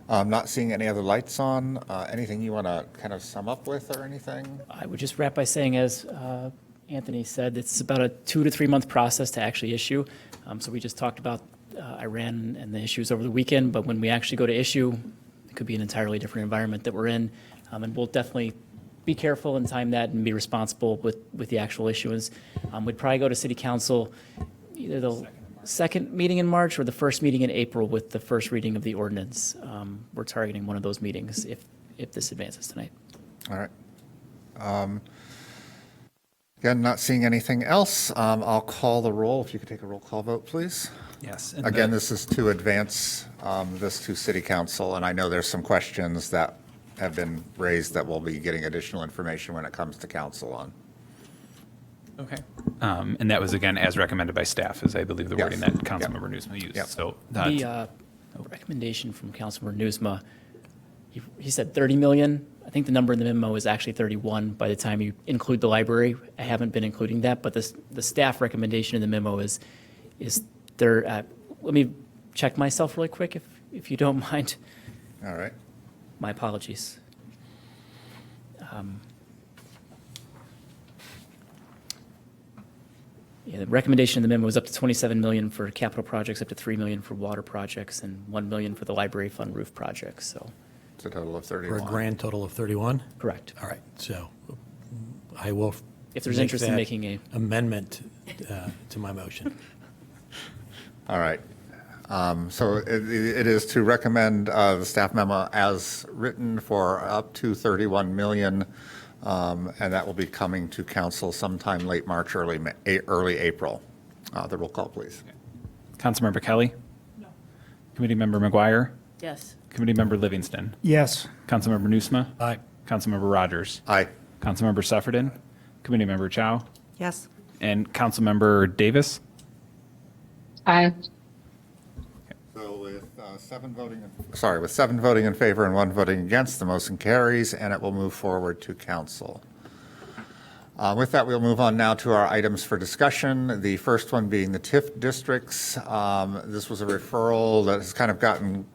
Not seeing any other lights on. Anything you want to kind of sum up with or anything? I would just wrap by saying, as Anthony said, it's about a 2 to 3 month process to actually issue. So we just talked about Iran and the issues over the weekend, but when we actually go to issue, it could be an entirely different environment that we're in. And we'll definitely be careful and time that and be responsible with the actual issuance. We'd probably go to City Council either the second meeting in March or the first meeting in April with the first reading of the ordinance. We're targeting one of those meetings if this advances tonight. All right. Again, not seeing anything else. I'll call the roll. If you could take a roll call vote, please. Yes. Again, this is to advance this to City Council, and I know there's some questions that have been raised that we'll be getting additional information when it comes to council on. Okay. And that was, again, as recommended by staff, is I believe the wording Yes. that Councilmember Newsma used. Yep. So The recommendation from Councilmember Newsma, he said 30 million. I think the number in the memo is actually 31 by the time you include the library. I haven't been including that, but the staff recommendation in the memo is there. Let me check myself really quick if you don't mind. All right. My apologies. Yeah, the recommendation in the memo is up to 27 million for capital projects, up to 3 million for water projects, and 1 million for the library fund roof projects. So, It's a total of For 31. a grand total of 31? correct. All right, so I will. If there's make interest in that making a amendment to my motion. All right. So it is to recommend the staff memo as written for up to 31 million, and that will be coming to council sometime late March, early April. The roll call, please. Councilmember Kelly? No. Committee Member McGuire? Yes. Committee Member Livingston? Yes. Councilmember Newsma? Aye. Councilmember Rodgers? Aye. Councilmember Suffredin? Committee Member Chow? Yes. And Councilmember Davis? Aye. So with with 7 voting in favor and 1 voting against, the motion carries, and it will move forward to council. With that, we'll move on now to our items for discussion. The first one being the TIF districts. This was a referral that has kind of gotten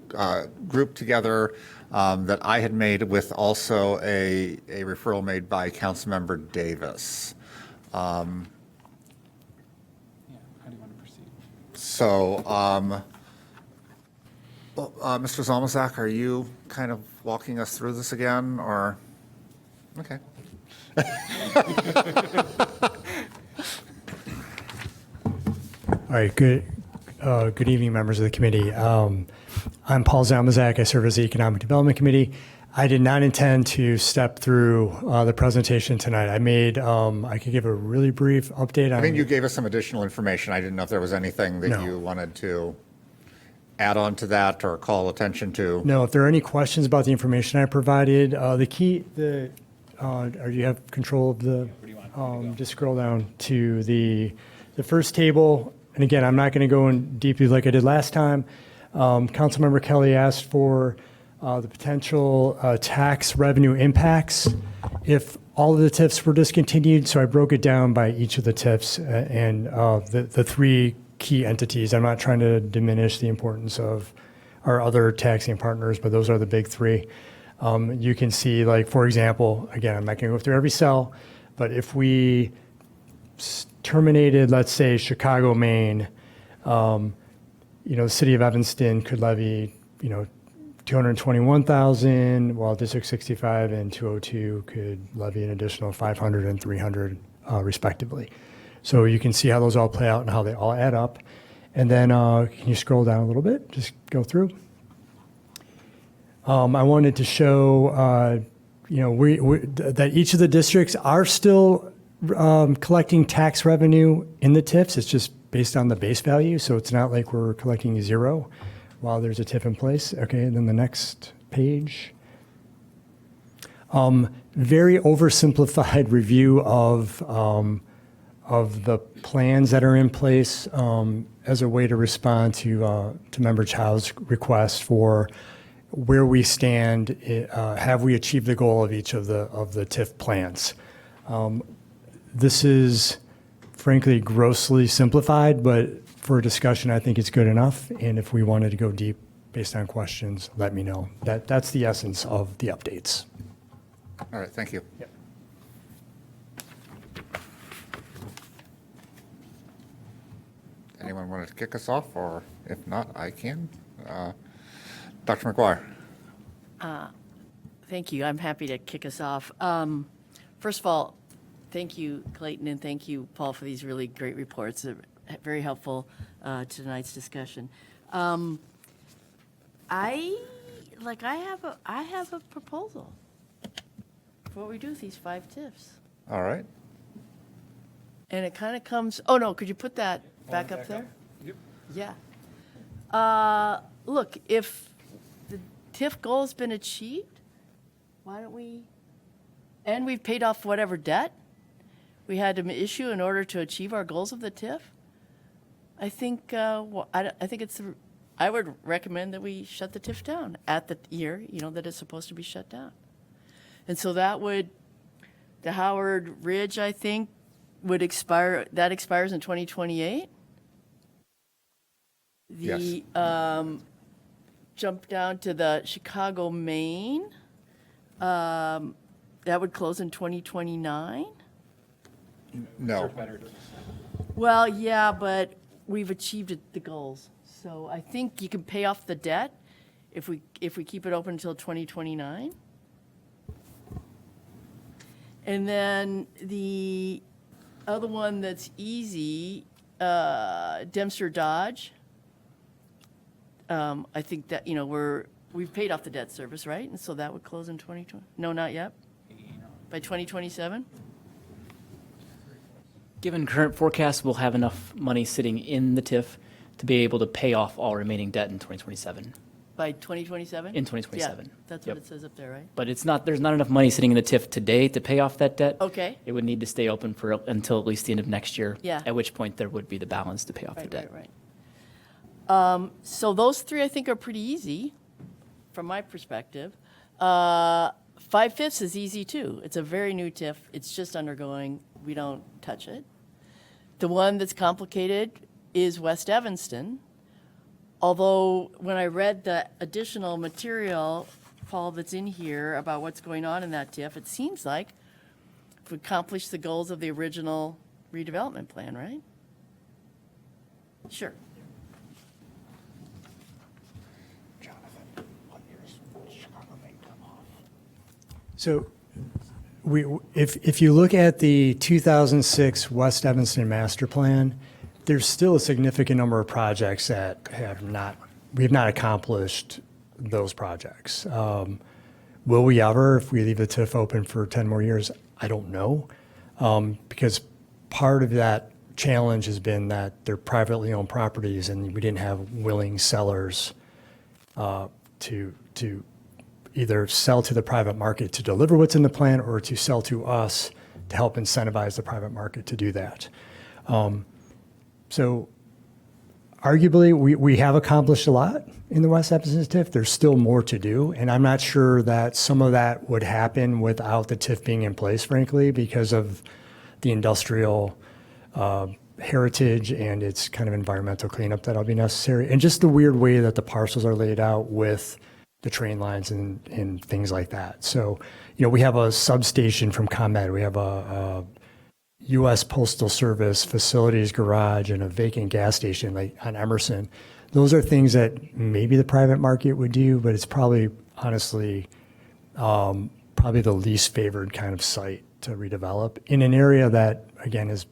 grouped together that I had made with also a referral made by Councilmember Davis. How do you want to proceed? So, Mr. Zalmazak, are you kind of walking us through this again, or? Okay. All right, good evening, members of the committee. I'm Paul Zalmazak. I serve as the Economic Development Committee. I did not intend to step through the presentation tonight. I could give a really brief update on. I mean, you gave us some additional information. I didn't know if there was anything that No. you wanted to add on to that or call attention to. No, if there are any questions about the information I provided, or you have control of the, just scroll down to the first table. And again, I'm not going to go in deeply like I did last time. Councilmember Kelly asked for the potential tax revenue impacts if all of the TIFs were discontinued. So I broke it down by each of the TIFs and the 3 key entities. I'm not trying to diminish the importance of our other taxing partners, but those are the big 3. You can see, like, for example, again, I'm not going to go through every cell, but if we terminated, let's say, Chicago, Maine, the city of Evanston could levy, 221,000, while District 65 and 202 could levy an additional 500 and 300 respectively. So you can see how those all play out and how they all add up. And then can you scroll down a little bit? Just go through. I wanted to show, that each of the districts are still collecting tax revenue in the TIFs. It's just based on the base value, so it's not like we're collecting 0 while there's a TIF in place. Okay, and then the next page. Very oversimplified review of the plans that are in place as a way to respond to Member Chow's request for where we stand, have we achieved the goal of each of the TIF plans? This is frankly grossly simplified, but for discussion, I think it's good enough. And if we wanted to go deep based on questions, let me know. That's the essence of the updates. All right, thank you. Yep. Anyone want to kick us off, or if not, I can. Dr. McGuire. Thank you. I'm happy to kick us off. First of all, thank you, Clayton, and thank you, Paul, for these really great reports. They're very helpful to tonight's discussion. I have a proposal for what we do with these 5 TIFs. All right. And it kind of comes, oh no, could you put that back up there? Yep. Yeah. Look, if the TIF goal has been achieved, why don't we, and we've paid off whatever debt we had to issue in order to achieve our goals of the TIF, I think, I would recommend that we shut the TIF down at the year, that it's supposed to be shut down. And so the Howard Ridge, I think, would expire, that expires in 2028. The jump down to the Chicago, Maine, that would close in 2029. No. Well, yeah, but we've achieved the goals. So I think you can pay off the debt if we keep it open until 2029. And then the other one that's easy, Dempster Dodge. I think that, we've paid off the debt service, right? And so that would close in 2020. No, not yet. By 2027? Given current forecasts, we'll have enough money sitting in the TIF to be able to pay off all remaining debt in 2027. By 2027? In 2027. Yeah, that's Yep. what it says up there, right? But there's not enough money sitting in the TIF today to pay off that debt. Okay. It would need to stay open until at least the end of next year. Yeah. At which point there would be the balance to pay off the Right, debt. right. So those 3, I think, are pretty easy from my perspective. 5/5 is easy too. It's a very new TIF. It's just undergoing. We don't touch it. The one that's complicated is West Evanston. Although when I read the additional material, Paul, that's in here about what's going on in that TIF, it seems like we accomplished the goals of the original redevelopment plan, right? Sure. So if you look at the 2006 West Evanston Master Plan, there's still a significant number of projects that we have not accomplished those projects. Will we ever, if we leave the TIF open for 10 more years? I don't know. Because part of that challenge has been that they're privately owned properties and we didn't have willing sellers to either sell to the private market to deliver what's in the plan or to sell to us to help incentivize the private market to do that. So arguably, we have accomplished a lot in the West Evanston TIF. There's still more to do, and I'm not sure that some of that would happen without the TIF being in place, frankly, because of the industrial heritage and its kind of environmental cleanup that'll be necessary, and just the weird way that the parcels are laid out with the train lines and things like that. So, we have a substation from ComEd. We have a U.S. Postal Service facilities garage and a vacant gas station like on Emerson. Those are things that maybe the private market would do, but it's probably, honestly, probably the least favored kind of site to redevelop in an area that, again, has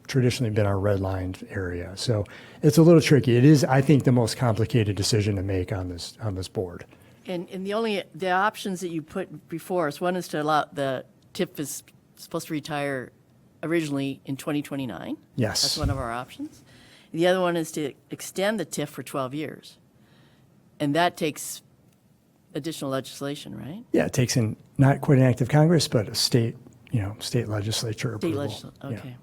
traditionally been our redlined area. So it's a little tricky. It is, I think, the most complicated decision to make on this board. And the options that you put before us, one is to allow, the TIF is supposed to retire originally in 2029. Yes. That's one of our options. The other one is to extend the TIF for 12 years. And that takes additional legislation, right? Yeah, it takes in not quite an act of Congress, but a state legislature approval. Okay. Yeah.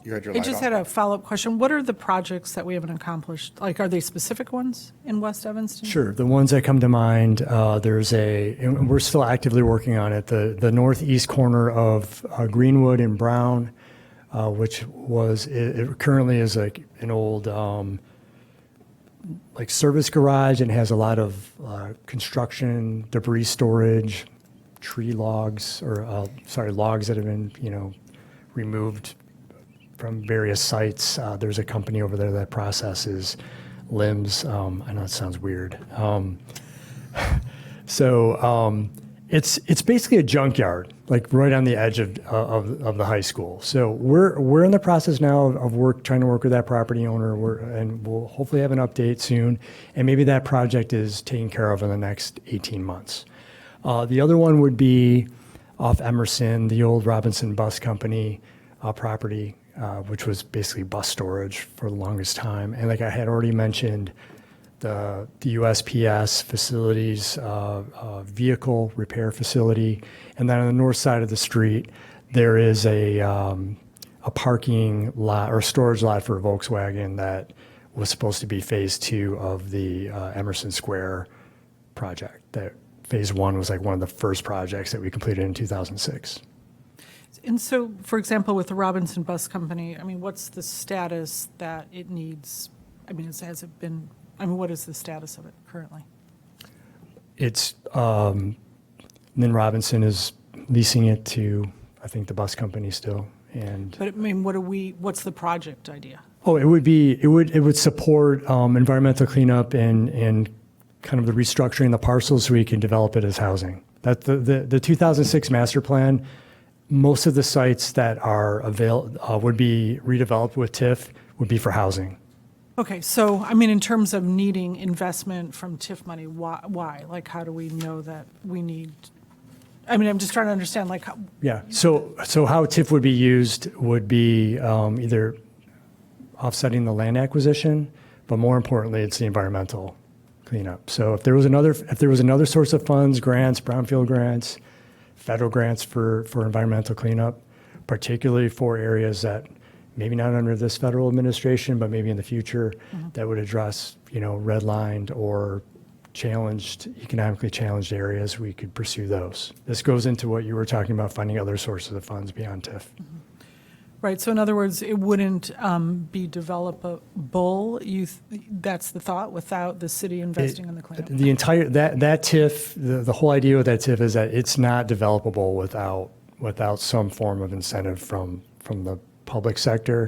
You had your I light just on. had a follow-up question. What are the projects that we haven't accomplished? Like, are they specific ones in West Evanston? Sure. The ones that come to mind, and we're still actively working on it, the northeast corner of Greenwood and Brown, which it currently is like an old like service garage and has a lot of construction, debris storage, tree logs, logs that have been, removed from various sites. There's a company over there that processes limbs. I know it sounds weird. It's basically a junkyard, like right on the edge of the high school. So we're in the process now of trying to work with that property owner, and we'll hopefully have an update soon. And maybe that project is taken care of in the next 18 months. The other one would be off Emerson, the old Robinson Bus Company property, which was basically bus storage for the longest time. And like I had already mentioned, the USPS facilities, vehicle repair facility. And then on the north side of the street, there is a parking lot or storage lot for Volkswagen that was supposed to be phase 2 of the Emerson Square project. That phase 1 was like one of the first projects that we completed in 2006. And so, for example, with the Robinson Bus Company, I mean, what's the status that it needs? I mean, has it been, I mean, what is the status of it currently? It's, Lynn Robinson is leasing it to, I think, the bus company still. But I mean, what's the project idea? Oh, it would support environmental cleanup and kind of the restructuring the parcels so we can develop it as housing. That the 2006 master plan, most of the sites that are would be redeveloped with TIF would be for housing. Okay, so, I mean, in terms of needing investment from TIF money, why? Like, how do we know that we need, I mean, I'm just trying to understand, like, how. Yeah, so how TIF would be used would be either offsetting the land acquisition, but more importantly, it's the environmental cleanup. So if there was another source of funds, grants, brownfield grants, federal grants for environmental cleanup, particularly for areas that maybe not under this federal administration, but maybe in the future, that would address, redlined or economically challenged areas, we could pursue those. This goes into what you were talking about, finding other sources of funds beyond TIF. Right, so in other words, it wouldn't be developable, that's the thought, without the city investing in the cleanup? The entire, that TIF, the whole idea with that TIF is that it's not developable without some form of incentive from the public sector,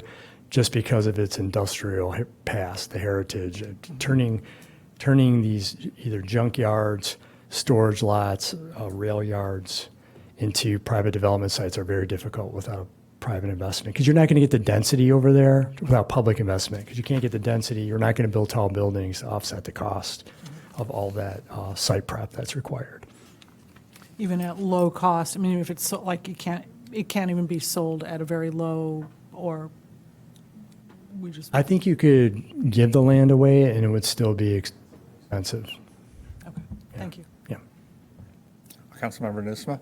just because of its industrial past, the heritage, turning these either junkyards, storage lots, rail yards into private development sites are very difficult without private investment, because you're not going to get the density over there without public investment, because you can't get the density. You're not going to build tall buildings to offset the cost of all that site prep that's required. Even at low cost, I mean, if it's like it can't even be sold at a very low, or we just. I think you could give the land away and it would still be expensive. Okay, thank you. Yeah. Councilmember Nusma?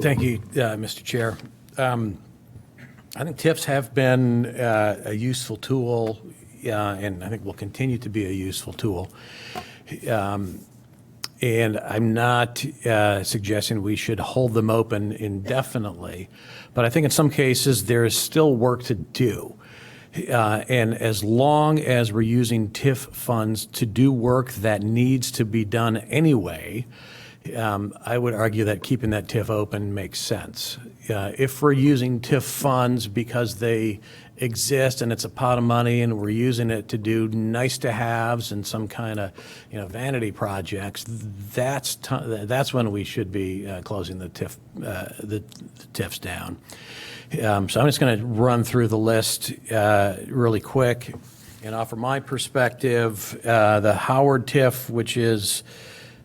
Thank you, Mr. Chair. I think TIFs have been a useful tool, and I think will continue to be a useful tool. And I'm not suggesting we should hold them open indefinitely, but I think in some cases there is still work to do. And as long as we're using TIF funds to do work that needs to be done anyway, I would argue that keeping that TIF open makes sense. If we're using TIF funds because they exist and it's a pot of money and we're using it to do nice to haves and some kind of vanity projects, that's when we should be closing the TIFs down. So I'm just going to run through the list really quick and offer my perspective. The Howard TIF, which is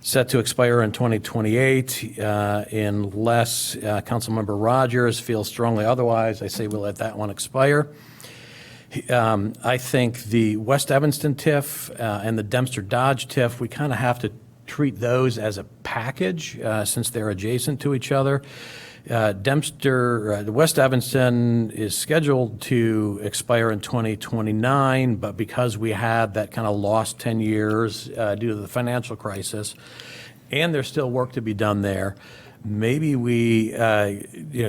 set to expire in 2028, unless Councilmember Rodgers feels strongly otherwise, I say we'll let that one expire. I think the West Evanston TIF and the Dempster Dodge TIF, we kind of have to treat those as a package since they're adjacent to each other. Dempster, West Evanston is scheduled to expire in 2029, but because we had that kind of lost 10 years due to the financial crisis, and there's still work to be done there, maybe we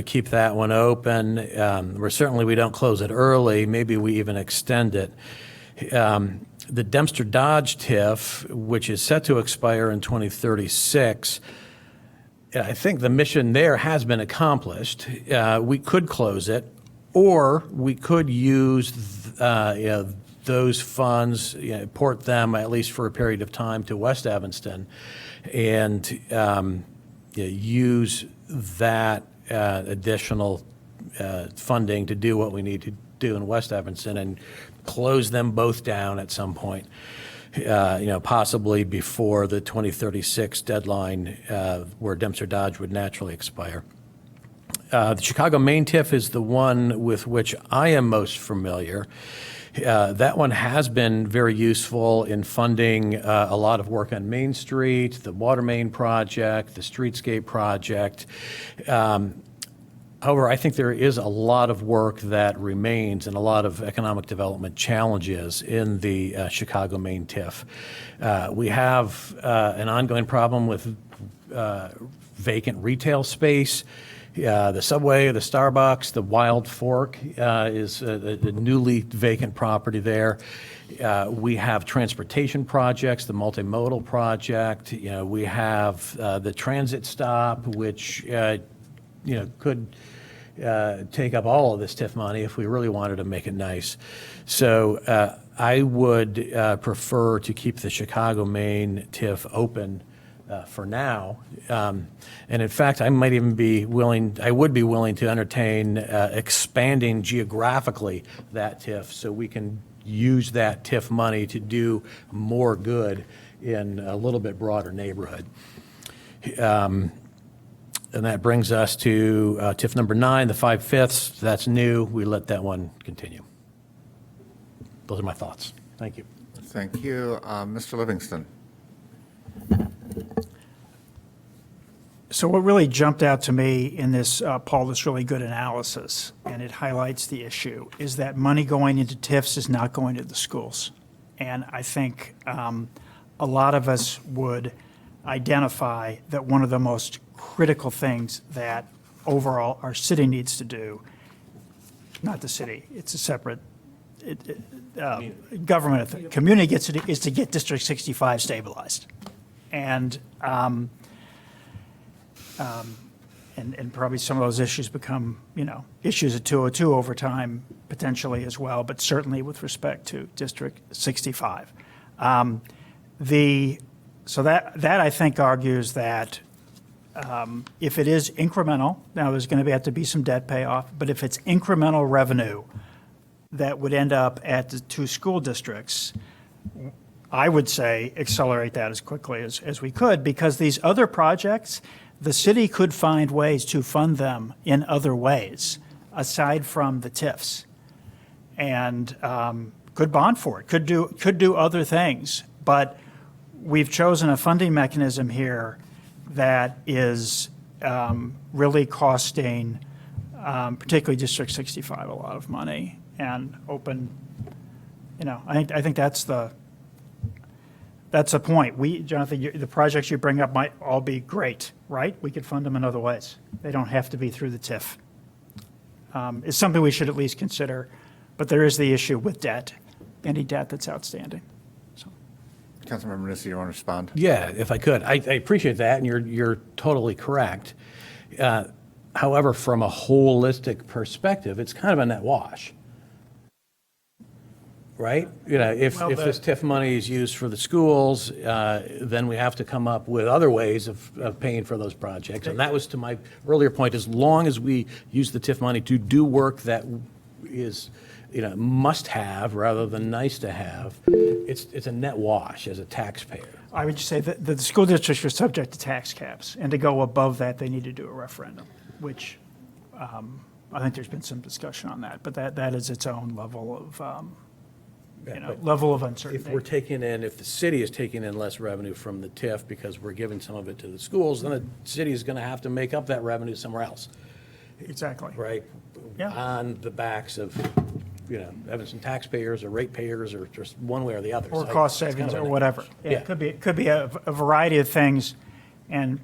keep that one open. We don't close it early. Maybe we even extend it. The Dempster Dodge TIF, which is set to expire in 2036, I think the mission there has been accomplished. We could close it, or we could use those funds, port them at least for a period of time to West Evanston, and use that additional funding to do what we need to do in West Evanston and close them both down at some point. Possibly before the 2036 deadline where Dempster Dodge would naturally expire. The Chicago Main TIF is the one with which I am most familiar. That one has been very useful in funding a lot of work on Main Street, the water main project, the streetscape project. However, I think there is a lot of work that remains and a lot of economic development challenges in the Chicago Main TIF. We have an ongoing problem with vacant retail space. The Subway, the Starbucks, the Wild Fork is a newly vacant property there. We have transportation projects, the multimodal project. We have the transit stop, which could take up all of this TIF money if we really wanted to make it nice. So I would prefer to keep the Chicago Main TIF open for now. And in fact, I would be willing to entertain expanding geographically that TIF so we can use that TIF money to do more good in a little bit broader neighborhood. And that brings us to TIF number 9, the 5/5. That's new. We let that one continue. Those are my thoughts. Thank you. Thank you. Mr. Livingston. So what really jumped out to me in this, Paul, this really good analysis, and it highlights the issue, is that money going into TIFs is not going to the schools. And I think a lot of us would identify that one of the most critical things that overall our city needs to do, not the city, it's a separate government, community gets to do, is to get District 65 stabilized. And probably some of those issues become, issues at 202 over time potentially as well, but certainly with respect to District 65. So that I think argues that if it is incremental, now there's going to have to be some debt payoff, but if it's incremental revenue that would end up at the 2 school districts, I would say accelerate that as quickly as we could, because these other projects, the city could find ways to fund them in other ways aside from the TIFs, and could bond for it, could do other things. But we've chosen a funding mechanism here that is really costing, particularly District 65, a lot of money, and open. I think that's the point. Jonathan, the projects you bring up might all be great, right? We could fund them in other ways. They don't have to be through the TIF. It's something we should at least consider, but there is the issue with debt, any debt that's outstanding. Councilmember Nisi, you want to respond? Yeah, if I could. I appreciate that, and you're totally correct. However, from a holistic perspective, it's kind of a net wash. Right? If this TIF money is used for the schools, then we have to come up with other ways of paying for those projects. And that was to my earlier point, as long as we use the TIF money to do work that is, must have rather than nice to have, it's a net wash as a taxpayer. I would just say that the school districts are subject to tax caps, and to go above that, they need to do a referendum, which I think there's been some discussion on that, but that is its own level of level of uncertainty. If the city is taking in less revenue from the TIF because we're giving some of it to the schools, then the city is going to have to make up that revenue somewhere else. Exactly. right? Yeah. On the backs of, Evanston taxpayers or ratepayers or just one way or the other. Or So cost it's kind savings of or a- whatever. Yeah. It could be a variety of things. And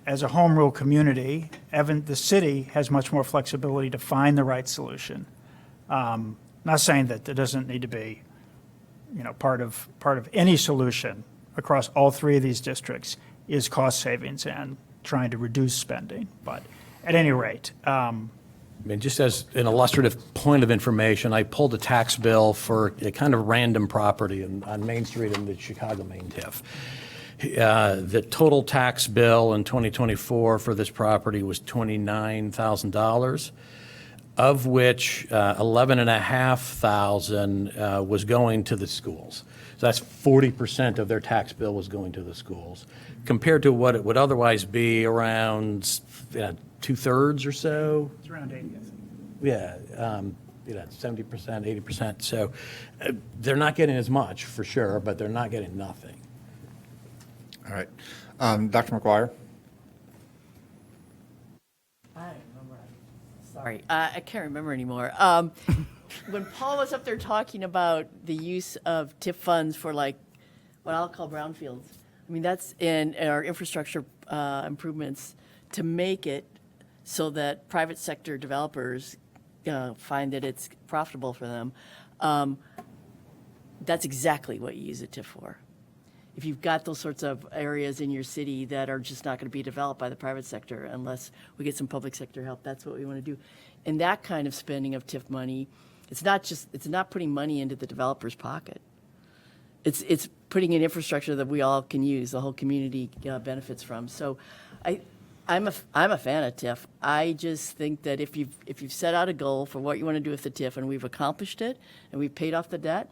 as a home rule community, the city has much more flexibility to find the right solution. Not saying that there doesn't need to be, part of any solution across all three of these districts is cost savings and trying to reduce spending. But at any rate, I mean, just as an illustrative point of information, I pulled a tax bill for a kind of random property on Main Street in the Chicago Main TIF. The total tax bill in 2024 for this property was $29,000, of which $11,500 was going to the schools. So that's 40% of their tax bill was going to the schools, compared to what it would otherwise be around 2/3 or so. it's around 80, I think. Yeah, 70%, 80%. So they're not getting as much for sure, but they're not getting nothing. All right. Dr. McGuire? Sorry, I can't remember anymore. When Paul was up there talking about the use of TIF funds for like what I'll call brownfields, I mean, that's in our infrastructure improvements to make it so that private sector developers find that it's profitable for them. That's exactly what you use a TIF for. If you've got those sorts of areas in your city that are just not going to be developed by the private sector unless we get some public sector help, that's what we want to do. And that kind of spending of TIF money, it's not putting money into the developer's pocket. It's putting in infrastructure that we all can use, the whole community benefits from. So I'm a fan of TIF. I just think that if you've set out a goal for what you want to do with the TIF and we've accomplished it and we've paid off the debt,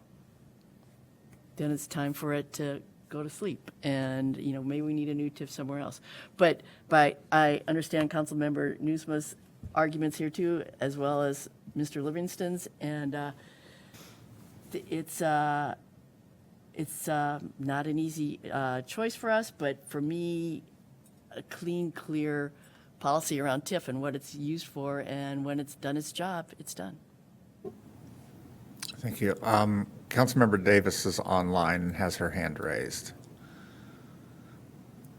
then it's time for it to go to sleep. And maybe we need a new TIF somewhere else. But I understand Councilmember Nusma's arguments here too, as well as Mr. Livingston's, and it's not an easy choice for us. But for me, a clean, clear policy around TIF and what it's used for, and when it's done its job, it's done. Thank you. Councilmember Davis is online and has her hand raised.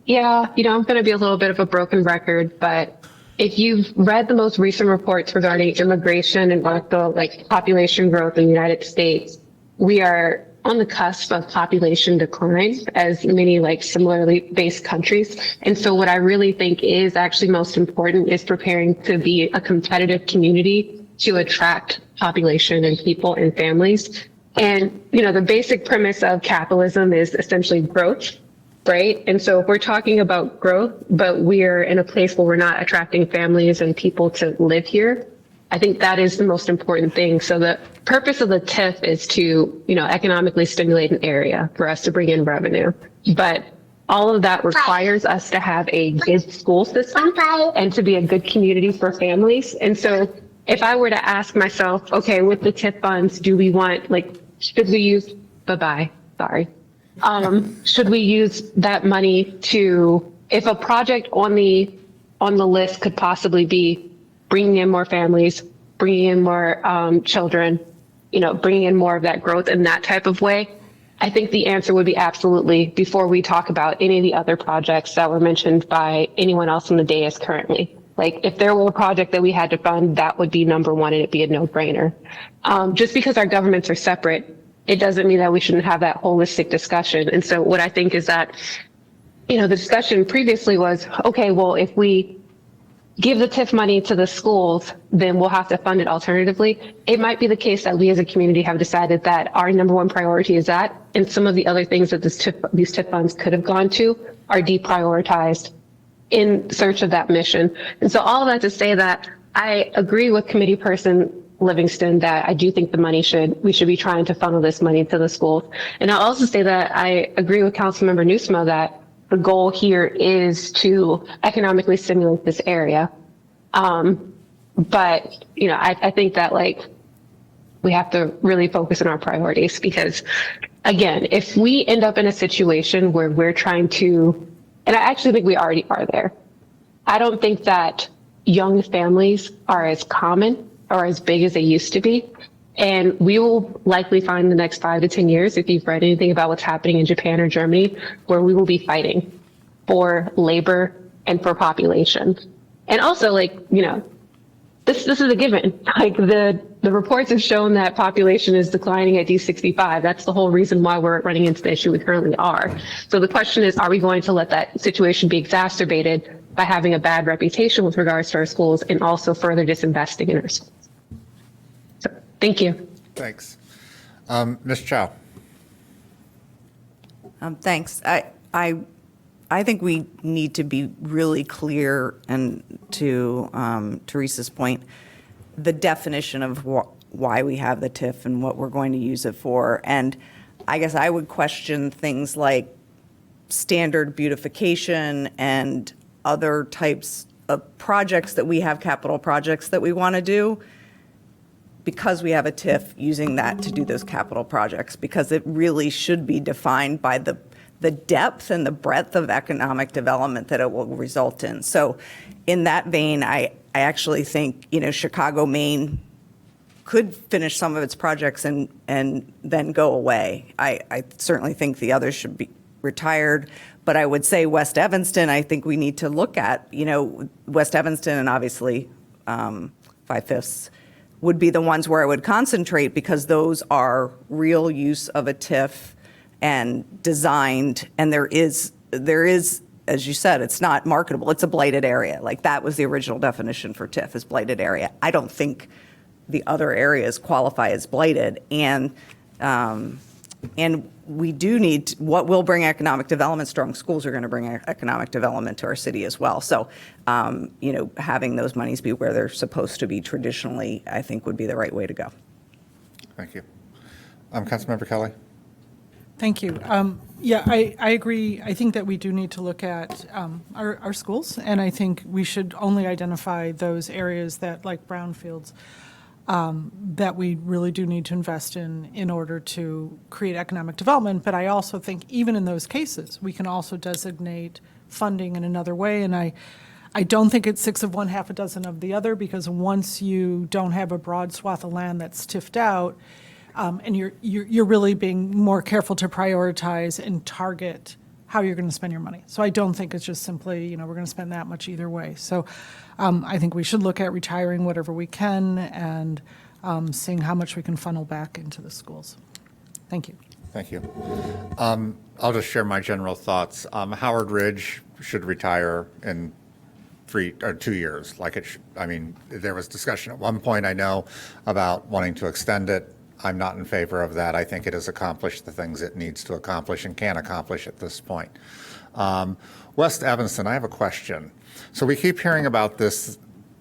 Yeah, I'm going to be a little bit of a broken record, but if you've read the most recent reports regarding immigration and also population growth in the United States, we are on the cusp of population decline as many similarly based countries. And so what I really think is actually most important is preparing to be a competitive community to attract population and people and families. And, the basic premise of capitalism is essentially growth, right? And so if we're talking about growth, but we're in a place where we're not attracting families and people to live here, I think that is the most important thing. So the purpose of the TIF is to, economically stimulate an area for us to bring in revenue. But all of that requires us to have a good school system and to be a good community for families. And so if I were to ask myself, okay, with the TIF funds, do we want, should we use, should we use that money to, if a project on the list could possibly be bringing in more families, bringing in more children, bringing in more of that growth in that type of way, I think the answer would be absolutely, before we talk about any of the other projects that were mentioned by anyone else on the dais currently. If there were a project that we had to fund, that would be number one and it'd be a no-brainer. Just because our governments are separate, it doesn't mean that we shouldn't have that holistic discussion. And so what I think is that, the discussion previously was, okay, well, if we give the TIF money to the schools, then we'll have to fund it alternatively. It might be the case that we as a community have decided that our number one priority is that, and some of the other things that these TIF funds could have gone to are deprioritized in search of that mission. And so all of that to say that I agree with committee person Livingston that I do think we should be trying to funnel this money to the schools. And I'll also say that I agree with Councilmember Nusma that the goal here is to economically stimulate this area. But, I think that we have to really focus on our priorities because, again, if we end up in a situation where we're trying to, and I actually think we already are there. I don't think that young families are as common or as big as they used to be. And we will likely find the next 5 to 10 years, if you've read anything about what's happening in Japan or Germany, where we will be fighting for labor and for population. And also, like, you know, this is a given. Like the reports have shown that population is declining at D65. That's the whole reason why we're running into the issue we currently are. So the question is, are we going to let that situation be exacerbated by having a bad reputation with regards to our schools and also further disinvesting in our schools? So, thank you. Thanks. Ms. Chow. Thanks. I think we need to be really clear, and to Teresa's point, the definition of why we have the TIF and what we're going to use it for. And I guess I would question things like standard beautification and other types of projects that we have, capital projects that we want to do, because we have a TIF, using that to do those capital projects, because it really should be defined by the depth and the breadth of economic development that it will result in. So in that vein, I actually think, you know, Chicago, Maine could finish some of its projects and then go away. I certainly think the others should be retired, but I would say West Evanston, I think we need to look at, you know, West Evanston, and obviously 5/5 would be the ones where I would concentrate, because those are real use of a TIF and designed, and there is, as you said, it's not marketable. It's a blighted area. Like, that was the original definition for TIF, is blighted area. I don't think the other areas qualify as blighted, and we do need what will bring economic development. Strong schools are going to bring economic development to our city as well. So, you know, having those monies be where they're supposed to be traditionally, I think, would be the right way to go. Thank you. Councilmember Kelly. Thank you. Yeah, I agree. I think that we do need to look at our schools, and I think we should only identify those areas that, like brownfields, that we really do need to invest in order to create economic development. But I also think even in those cases, we can also designate funding in another way. And I don't think it's 6 of one, half a dozen of the other, because once you don't have a broad swath of land that's tiffed out, and you're really being more careful to prioritize and target how you're going to spend your money. So I don't think it's just simply, you know, we're going to spend that much either way. So I think we should look at retiring whatever we can and seeing how much we can funnel back into the schools. Thank you. Thank you. I'll just share my general thoughts. Howard Ridge should retire in 3 or 2 years. Like it, I mean, there was discussion at one point, I know, about wanting to extend it. I'm not in favor of that. I think it has accomplished the things it needs to accomplish and can accomplish at this point. West Evanston, I have a question. So we keep hearing about this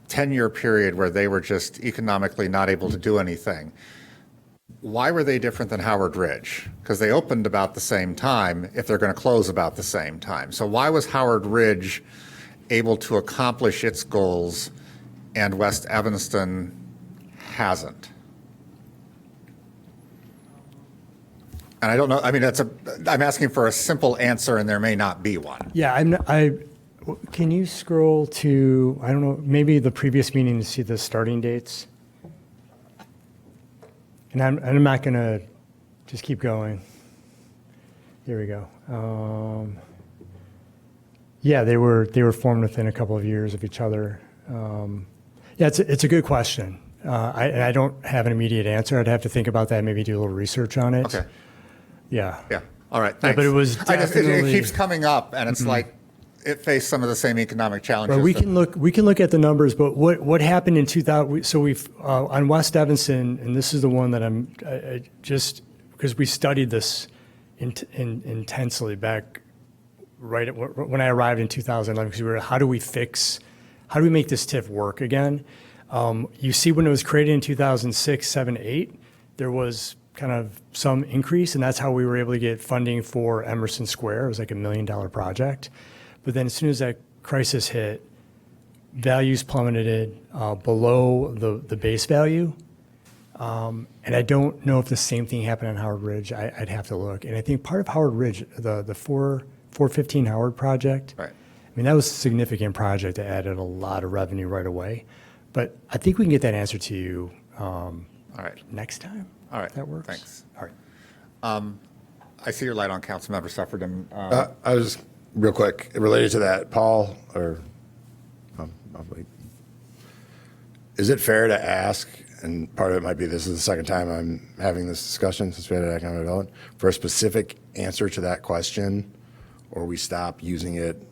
10-year period where they were just economically not able to do anything. Why were they different than Howard Ridge? Because they opened about the same time if they're going to close about the same time. So why was Howard Ridge able to accomplish its goals and West Evanston hasn't? And I don't know, I mean, I'm asking for a simple answer and there may not be one. Yeah, can you scroll to, I don't know, maybe the previous meeting to see the starting dates? And I'm not going to just keep going. Here we go. Yeah, they were formed within a couple of years of each other. Yeah, it's a good question. I don't have an immediate answer. I'd have to think about that, maybe do a little research on it. Okay. Yeah. Yeah. All right. Thanks. Yeah, but it was it keeps coming up, and it's like it faced some of the same economic challenges. Well, we can look at the numbers, but what happened in 2000? So we've on West Evanston, and this is the one that I just because we studied this intensely back right when I arrived in 2011. Because we were, how do we make this TIF work again? You see, when it was created in 2006, 7, 8, there was kind of some increase, and that's how we were able to get funding for Emerson Square. It was like $1 million project. But then as soon as that crisis hit, values plummeted below the base value. And I don't know if the same thing happened on Howard Ridge. I'd have to look. And I think part of Howard Ridge, the 415 Howard project, right, mean, that was a significant project that added a lot of revenue right away. But I think we can get that answer to you All right. next time. All right. If that works. Thanks. All right. I see your light on, Councilmember Suffredin. I was real quick related to that, Paul, or I'll wait. Is it fair to ask, and part of it might be this is the second time I'm having this discussion since we had an economic development, for a specific answer to that question, or we stop using it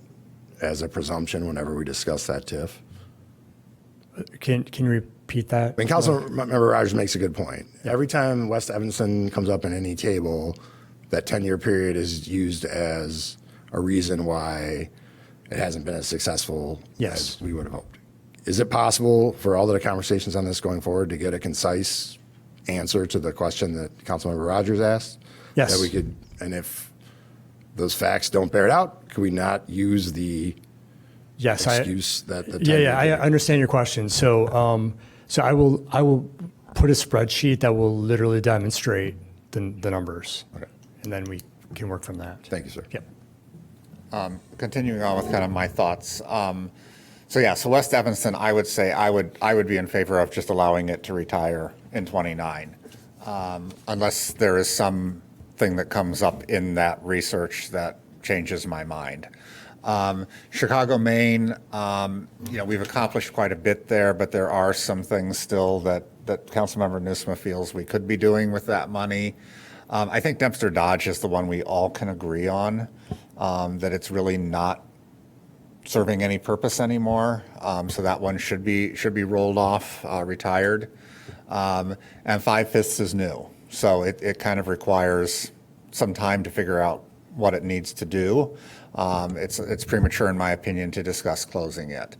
as a presumption whenever we discuss that TIF? Can you repeat that? I mean, Councilmember Rodgers makes a good point. Every time West Evanston comes up in any table, that 10-year period is used as a reason why it hasn't been as successful Yes. as we would have hoped. Is it possible for all of the conversations on this going forward to get a concise answer to the question that Councilmember Rodgers asked? Yes. That we could, and if those facts don't bear it out, could we not use the Yes, excuse that the Yeah, 10-year I period- understand your question. So, so I will put a spreadsheet that will literally demonstrate the numbers. Okay. And then we can work from that. Thank you, sir. Yep. Continuing on with kind of my thoughts. So West Evanston, I would say I would be in favor of just allowing it to retire in 29, unless there is something that comes up in that research that changes my mind. Chicago, Maine, we've accomplished quite a bit there, but there are some things still that Councilmember Nusma feels we could be doing with that money. I think Dempster Dodge is the one we all can agree on, that it's really not serving any purpose anymore. So that one should be rolled off, retired. And 5/5 is new. So it kind of requires some time to figure out what it needs to do. It's premature, in my opinion, to discuss closing it.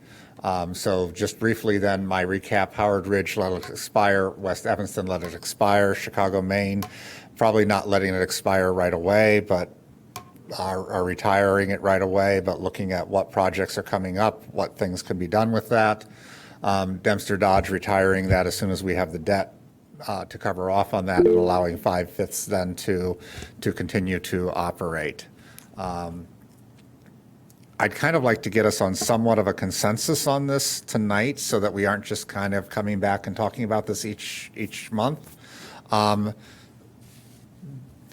So just briefly then, my recap: Howard Ridge, let it expire. West Evanston, let it expire. Chicago, Maine, probably not letting it expire right away, but are retiring it right away, but looking at what projects are coming up, what things could be done with that. Dempster Dodge, retiring that as soon as we have the debt to cover off on that, and allowing 5/5 then to continue to operate. I'd kind of like to get us on somewhat of a consensus on this tonight, so that we aren't just kind of coming back and talking about this each month.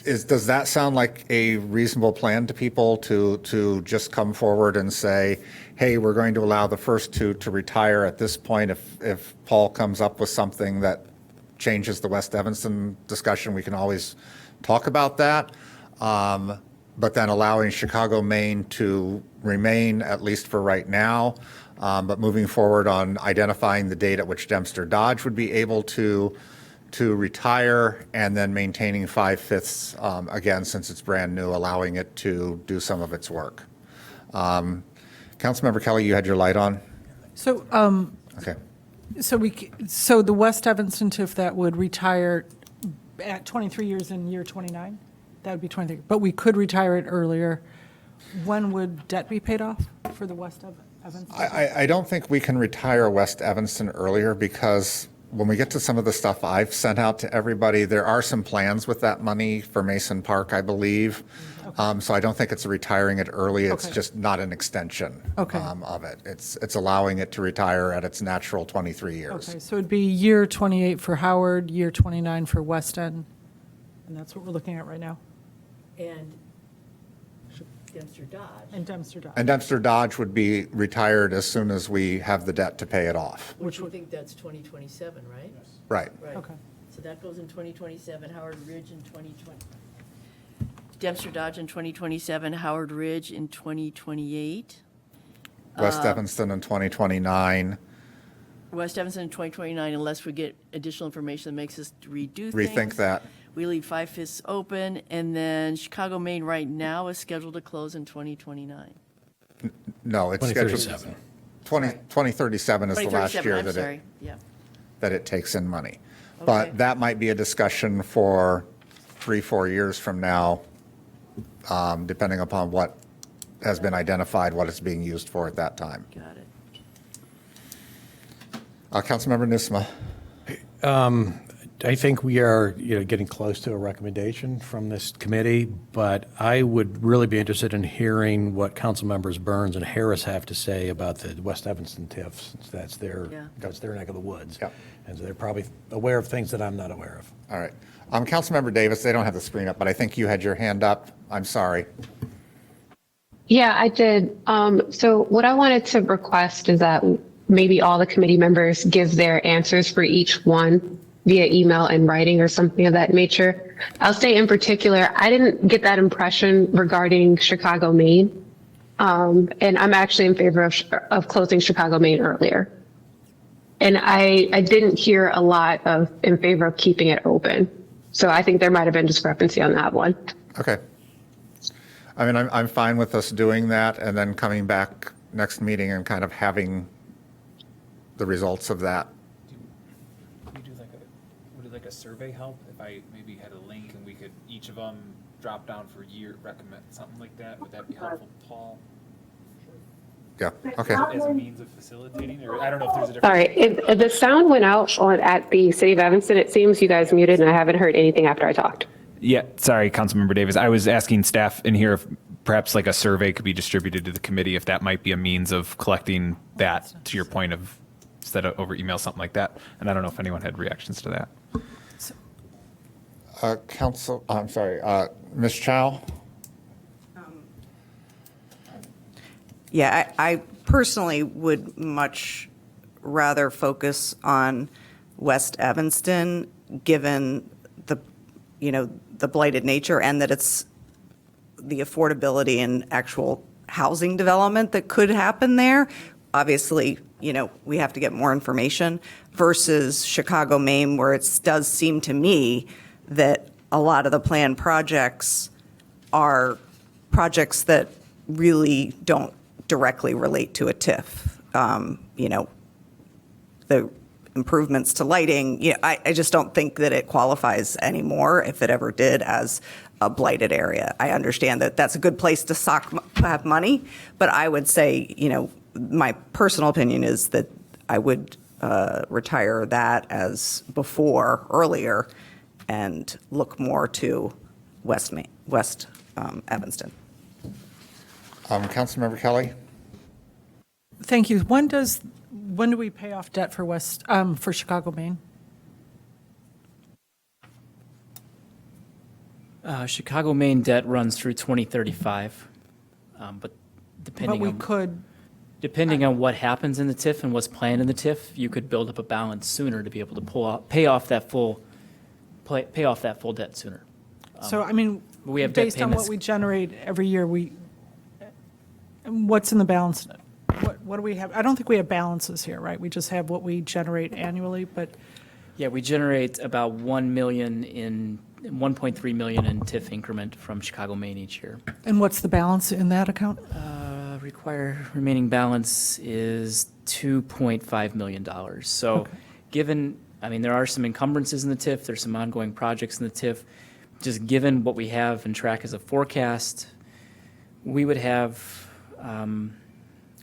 Does that sound like a reasonable plan to people to just come forward and say, hey, we're going to allow the first two to retire at this point? If Paul comes up with something that changes the West Evanston discussion, we can always talk about that. But then allowing Chicago, Maine to remain, at least for right now, but moving forward on identifying the date at which Dempster Dodge would be able to retire, and then maintaining 5/5, again, since it's brand new, allowing it to do some of its work. Councilmember Kelly, you had your light on? So, Okay. so the West Evanston TIF that would retire at 23 years in year 29? That would be 23, but we could retire it earlier. When would debt be paid off for the West Evanston? I don't think we can retire West Evanston earlier, because when we get to some of the stuff I've sent out to everybody, there are some plans with that money for Mason Park, I believe. So I don't think it's retiring it early. It's Okay. just not an extension Okay. of it. It's allowing it to retire at its natural 23 years. Okay, so it'd be year 28 for Howard, year 29 for West End, and that's what we're looking at right now, And Dempster Dodge. and Dempster Dodge. And Dempster Dodge would be retired as soon as we have the debt to pay it off. Which you think that's 2027, right? Right. Right. Okay. So that goes in 2027, Howard Ridge in 2020. Dempster Dodge in 2027, Howard Ridge in 2028. West Evanston in 2029. West Evanston in 2029, unless we get additional information that makes us redo things. Rethink that. We leave 5/5 open, and then Chicago, Maine right now is scheduled to close in 2029. No, it's scheduled. 2037. 2037 is the last 2037, year I'm that sorry, yeah. that it takes in money. Okay. But that might be a discussion for 3-4 years from now, depending upon what has been identified, what it's being used for at that time. Got it. Councilmember Nusma. I think we are, getting close to a recommendation from this committee, but I would really be interested in hearing what council members Burns and Harris have to say about the West Evanston TIF, since that's their neck of the woods. Yep. And so they're probably aware of things that I'm not aware of. All right. Councilmember Davis, they don't have the screen up, but I think you had your hand up. I'm sorry. Yeah, I did. So what I wanted to request is that maybe all the committee members give their answers for each one via email and writing or something of that nature. I'll say in particular, I didn't get that impression regarding Chicago, Maine. And I'm actually in favor of closing Chicago, Maine earlier. And I didn't hear a lot in favor of keeping it open. So I think there might have been discrepancy on that one. Okay. I mean, I'm fine with us doing that and then coming back next meeting and kind of having the results of that. Would like a survey help if I maybe had a link and we could each of them drop down for year, recommend something like that? Would that be helpful, Paul? Yeah, okay. As a means of facilitating, or I don't know if there's a different. Sorry, if the sound went out at the city of Evanston, it seems you guys muted and I haven't heard anything after I talked. Yeah, sorry, Councilmember Davis. I was asking staff in here if perhaps like a survey could be distributed to the committee, if that might be a means of collecting that, to your point of, instead of over email, something like that. And I don't know if anyone had reactions to that. Ms. Chow? Yeah, I personally would much rather focus on West Evanston, given the blighted nature and that it's the affordability and actual housing development that could happen there. Obviously, we have to get more information versus Chicago, Maine, where it does seem to me that a lot of the planned projects are projects that really don't directly relate to a TIF. The improvements to lighting, I just don't think that it qualifies anymore, if it ever did, as a blighted area. I understand that that's a good place to have money, but I would say, my personal opinion is that I would retire that as earlier, and look more to West Evanston. Councilmember Kelly? Thank you. When do we pay off debt for Chicago, Maine? Chicago, Maine debt runs through 2035. But depending on what happens in the TIF and what's planned in the TIF, you could build up a balance sooner to be able to pay off that full debt sooner. So, I mean, we have debt based on what payments. we generate every year, what's in the balance? What do we have? I don't think we have balances here, right? We just have what we generate annually, but. Yeah, we generate about 1.3 million in TIF increment from Chicago, Maine each year. And what's the balance in that account? Required remaining balance is $2.5 million. So there are some encumbrances in the TIF, there's some ongoing projects in the TIF. Just given what we have and track as a forecast, we would have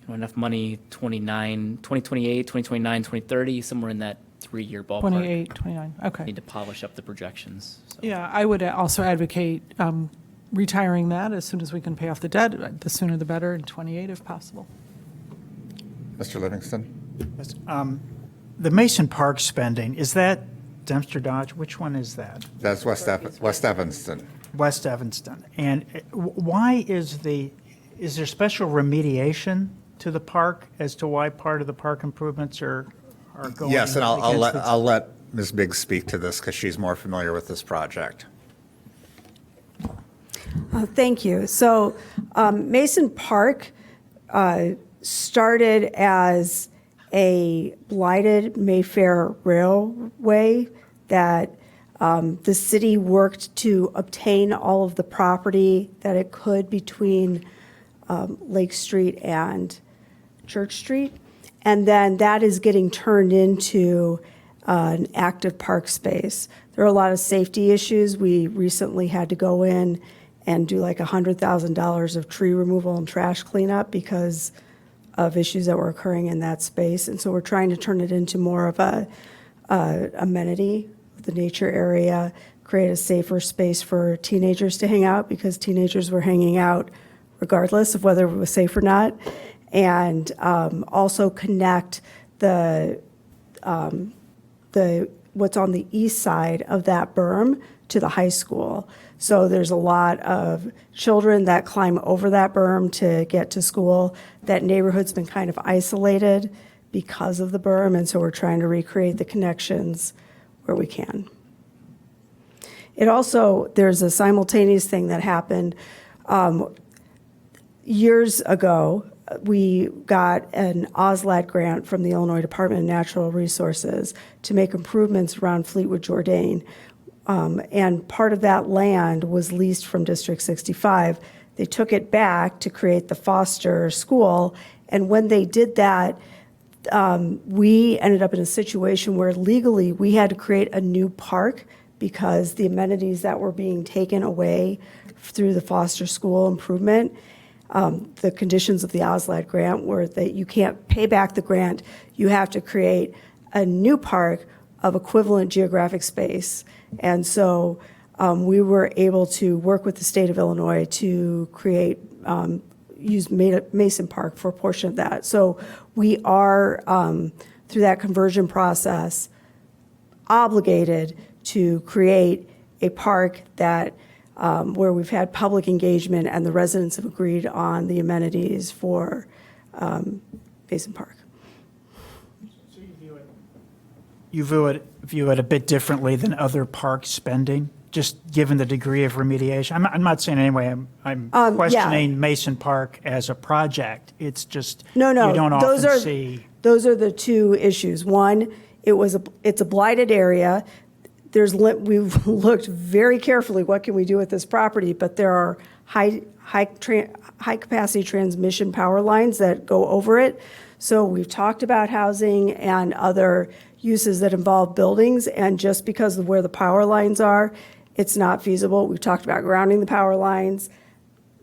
enough money 2028, 2029, 2030, somewhere in that 3-year ballpark. 28, 29, okay. Need to polish up the projections. So. Yeah, I would also advocate retiring that as soon as we can pay off the debt, the sooner the better, in 28 if possible. Mr. Livingston? The Mason Park spending, is that Dempster Dodge? Which one is that? That's West Evanston. West Evanston. And why is there special remediation to the park as to why part of the park improvements are going? Yes, and I'll let Ms. Biggs speak to this because she's more familiar with this project. Thank you. So Mason Park started as a blighted Mayfair Railway that the city worked to obtain all of the property that it could between Lake Street and Church Street. And then that is getting turned into an active park space. There are a lot of safety issues. We recently had to go in and do like $100,000 of tree removal and trash cleanup because of issues that were occurring in that space. And so we're trying to turn it into more of a amenity the nature area, create a safer space for teenagers to hang out, because teenagers were hanging out regardless of whether it was safe or not, and also connect the what's on the east side of that berm to the high school. So there's a lot of children that climb over that berm to get to school. That neighborhood's been kind of isolated because of the berm, and so we're trying to recreate the connections where we can. It also, there's a simultaneous thing that happened years ago. We got an OSLAD grant from the Illinois Department of Natural Resources to make improvements around Fleetwood Jourdain. And part of that land was leased from District 65. They took it back to create the Foster School. And when they did that, we ended up in a situation where legally we had to create a new park because the amenities that were being taken away through the Foster School improvement, the conditions of the OSLAD grant were that you can't pay back the grant, you have to create a new park of equivalent geographic space. And so we were able to work with the state of Illinois to create, use Mason Park for a portion of that. So we are, through that conversion process, obligated to create a park that where we've had public engagement and the residents have agreed on the amenities for Mason Park. So you view it a bit differently than other park spending, just given the degree of remediation? I'm not saying anyway, I'm questioning Mason Park as a project. It's just, no, you don't often see. Those are the two issues. One, it's a blighted area. We've looked very carefully, what can we do with this property, but there are high capacity transmission power lines that go over it. So we've talked about housing and other uses that involve buildings, and just because of where the power lines are, it's not feasible. We've talked about grounding the power lines.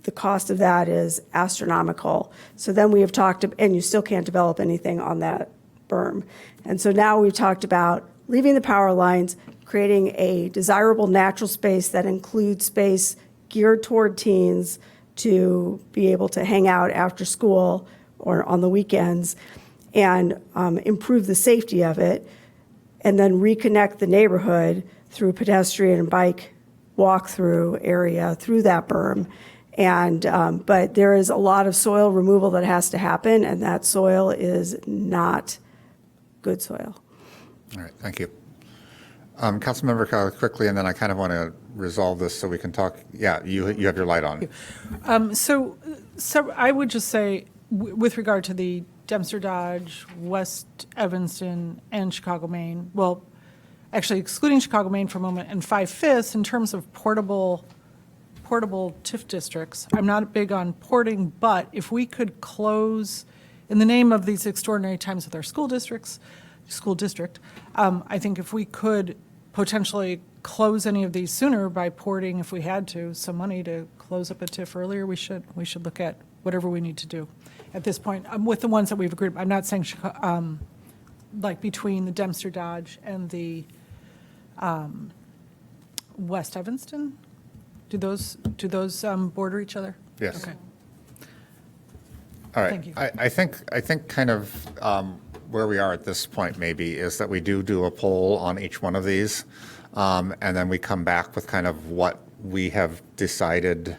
The cost of that is astronomical. So then we have talked, and you still can't develop anything on that berm. And so now we've talked about leaving the power lines, creating a desirable natural space that includes space geared toward teens to be able to hang out after school or on the weekends, and improve the safety of it, and then reconnect the neighborhood through pedestrian and bike walk-through area through that berm. And but there is a lot of soil removal that has to happen, and that soil is not good soil. All right, thank you. Councilmember Kyle, quickly, and then I kind of want to resolve this so we can talk. Yeah, you have your light on. So I would just say, with regard to the Dempster Dodge, West Evanston, and Chicago, Maine, well, actually excluding Chicago, Maine for a moment, and 5/5 in terms of portable TIF districts, I'm not big on porting, but if we could close, in the name of these extraordinary times with our school district, I think if we could potentially close any of these sooner by porting, if we had to, some money to close up a TIF earlier, we should look at whatever we need to do. At this point, with the ones that we've agreed, I'm not saying like between the Dempster Dodge and the West Evanston, do those border each other? Yes. Okay. All right. Thank you. I think kind of where we are at this point maybe is that we do a poll on each one of these, and then we come back with kind of what we have decided,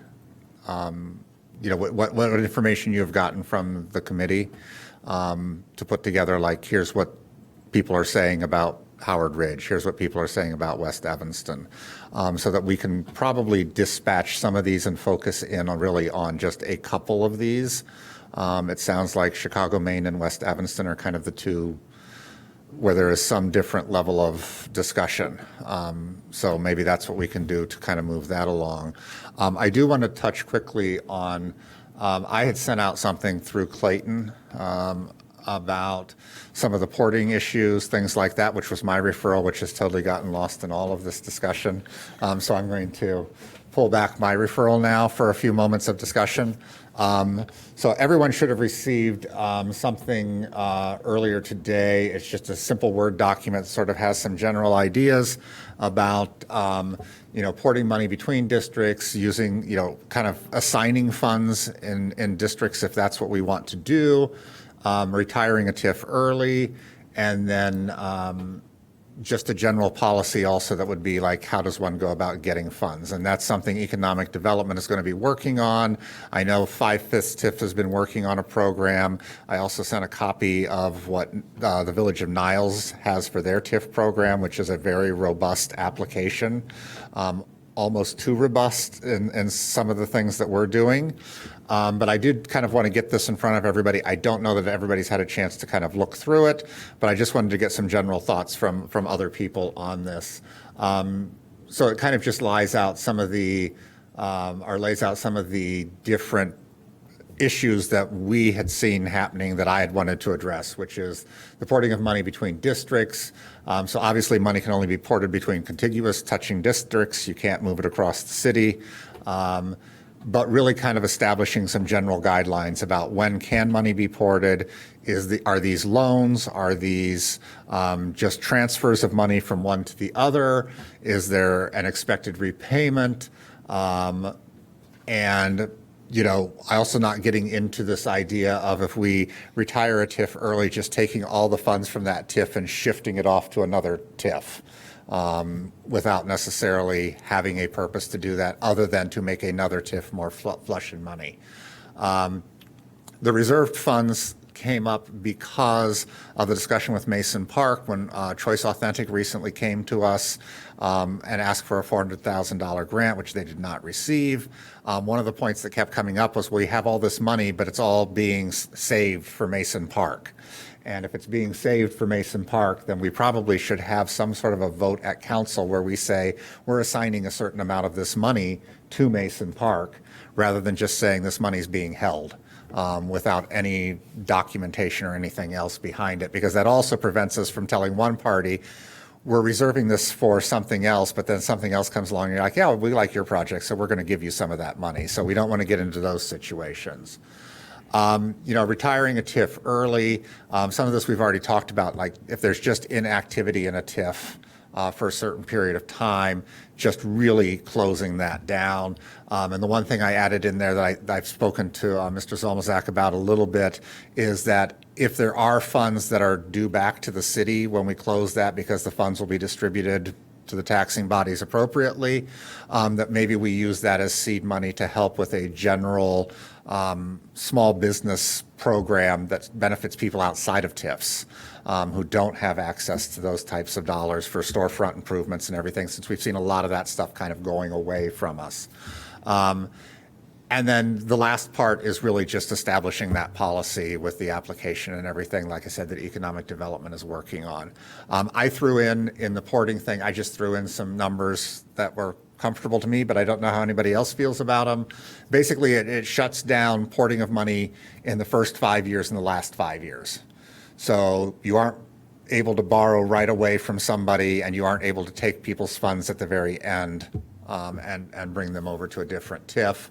what information you have gotten from the committee to put together, like, here's what people are saying about Howard Ridge, here's what people are saying about West Evanston, so that we can probably dispatch some of these and focus in on just a couple of these. It sounds like Chicago, Maine, and West Evanston are kind of the two where there is some different level of discussion. So maybe that's what we can do to kind of move that along. I do want to touch quickly on, I had sent out something through Clayton about some of the porting issues, things like that, which was my referral, which has totally gotten lost in all of this discussion. So I'm going to pull back my referral now for a few moments of discussion. So everyone should have received something earlier today. It's just a simple Word document, sort of has some general ideas about, porting money between districts, using, kind of assigning funds in districts if that's what we want to do, retiring a TIF early, and then just a general policy also that would be like, how does one go about getting funds? And that's something economic development is going to be working on. I know 5/5 TIF has been working on a program. I also sent a copy of what the Village of Niles has for their TIF program, which is a very robust application, almost too robust in some of the things that we're doing. But I did kind of want to get this in front of everybody. I don't know that everybody's had a chance to kind of look through it, but I just wanted to get some general thoughts from other people on this. So it kind of just lays out some of the different issues that we had seen happening that I had wanted to address, which is the porting of money between districts. So obviously money can only be ported between contiguous touching districts. You can't move it across the city. But really kind of establishing some general guidelines about when can money be ported. Are these loans? Are these just transfers of money from one to the other? Is there an expected repayment? And I also not getting into this idea of if we retire a TIF early, just taking all the funds from that TIF and shifting it off to another TIF. Without necessarily having a purpose to do that other than to make another TIF more flush in money. The reserved funds came up because of the discussion with Mason Park when Choice Authentic recently came to us and asked for a $400,000 grant, which they did not receive. One of the points that kept coming up was we have all this money, but it's all being saved for Mason Park. And if it's being saved for Mason Park, then we probably should have some sort of a vote at council where we say we're assigning a certain amount of this money to Mason Park rather than just saying this money's being held without any documentation or anything else behind it. Because that also prevents us from telling one party, we're reserving this for something else, but then something else comes along and you're like, yeah, we like your project, so we're going to give you some of that money. So we don't want to get into those situations. Retiring a TIF early, some of this we've already talked about, like if there's just inactivity in a TIF for a certain period of time, just really closing that down. And the one thing I added in there that I've spoken to Mr. Zolmazak about a little bit is that if there are funds that are due back to the city when we close that because the funds will be distributed to the taxing bodies appropriately, that maybe we use that as seed money to help with a general small business program that benefits people outside of TIFs who don't have access to those types of dollars for storefront improvements and everything, since we've seen a lot of that stuff kind of going away from us. And then the last part is really just establishing that policy with the application and everything, like I said, that economic development is working on. I threw in the porting thing, I just threw in some numbers that were comfortable to me, but I don't know how anybody else feels about them. Basically, it shuts down porting of money in the first 5 years and the last 5 years. So you aren't able to borrow right away from somebody and you aren't able to take people's funds at the very end and bring them over to a different TIF.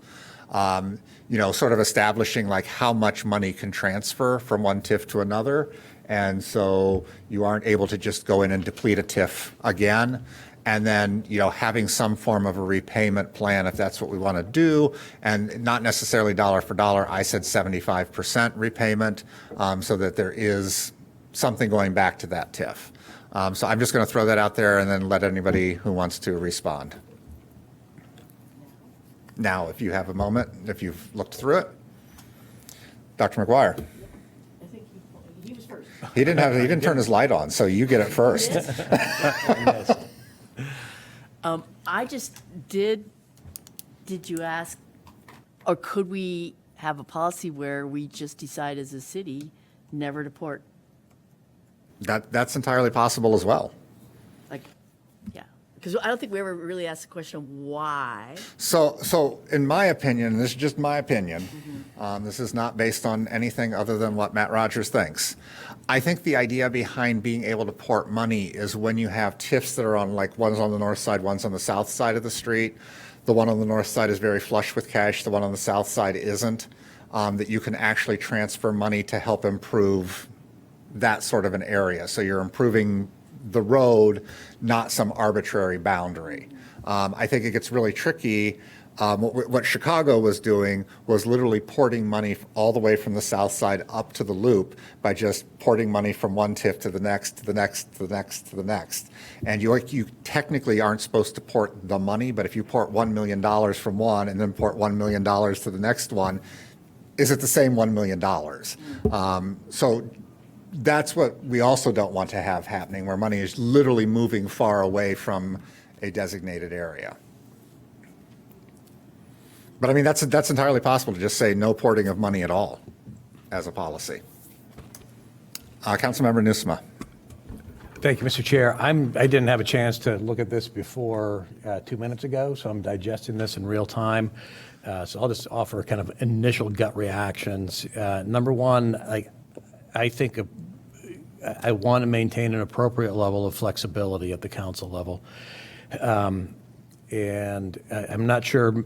Sort of establishing like how much money can transfer from one TIF to another. And so you aren't able to just go in and deplete a TIF again. And then, having some form of a repayment plan if that's what we want to do, and not necessarily dollar for dollar. I said 75% repayment so that there is something going back to that TIF. So I'm just going to throw that out there and then let anybody who wants to respond. Now, if you have a moment, if you've looked through it. Dr. McGuire. I think he was first. He didn't turn his light on, so you get it first. I just did you ask, or could we have a policy where we just decide as a city never to port? That's entirely possible as well. Yeah, because I don't think we ever really asked the question of why. So in my opinion, this is just my opinion, this is not based on anything other than what Matt Rodgers thinks. I think the idea behind being able to port money is when you have TIFs that are on, like, one's on the north side, one's on the south side of the street. the one on the north side is very flush with cash, the one on the south side isn't, that you can actually transfer money to help improve that sort of an area. So you're improving the road, not some arbitrary boundary. I think it gets really tricky. What Chicago was doing was literally porting money all the way from the south side up to the loop by just porting money from one TIF to the next, to the next, to the next, to the next. And you technically aren't supposed to port the money, but if you port $1 million from one and then port $1 million to the next one, is it the same $1 million? So that's what we also don't want to have happening, where money is literally moving far away from a designated area. But I mean, that's entirely possible to just say no porting of money at all as a policy. Councilmember Nusma. Thank you, Mr. Chair. I didn't have a chance to look at this before 2 minutes ago, so I'm digesting this in real time. So I'll just offer kind of initial gut reactions. Number one, I think I want to maintain an appropriate level of flexibility at the council level. And I'm not sure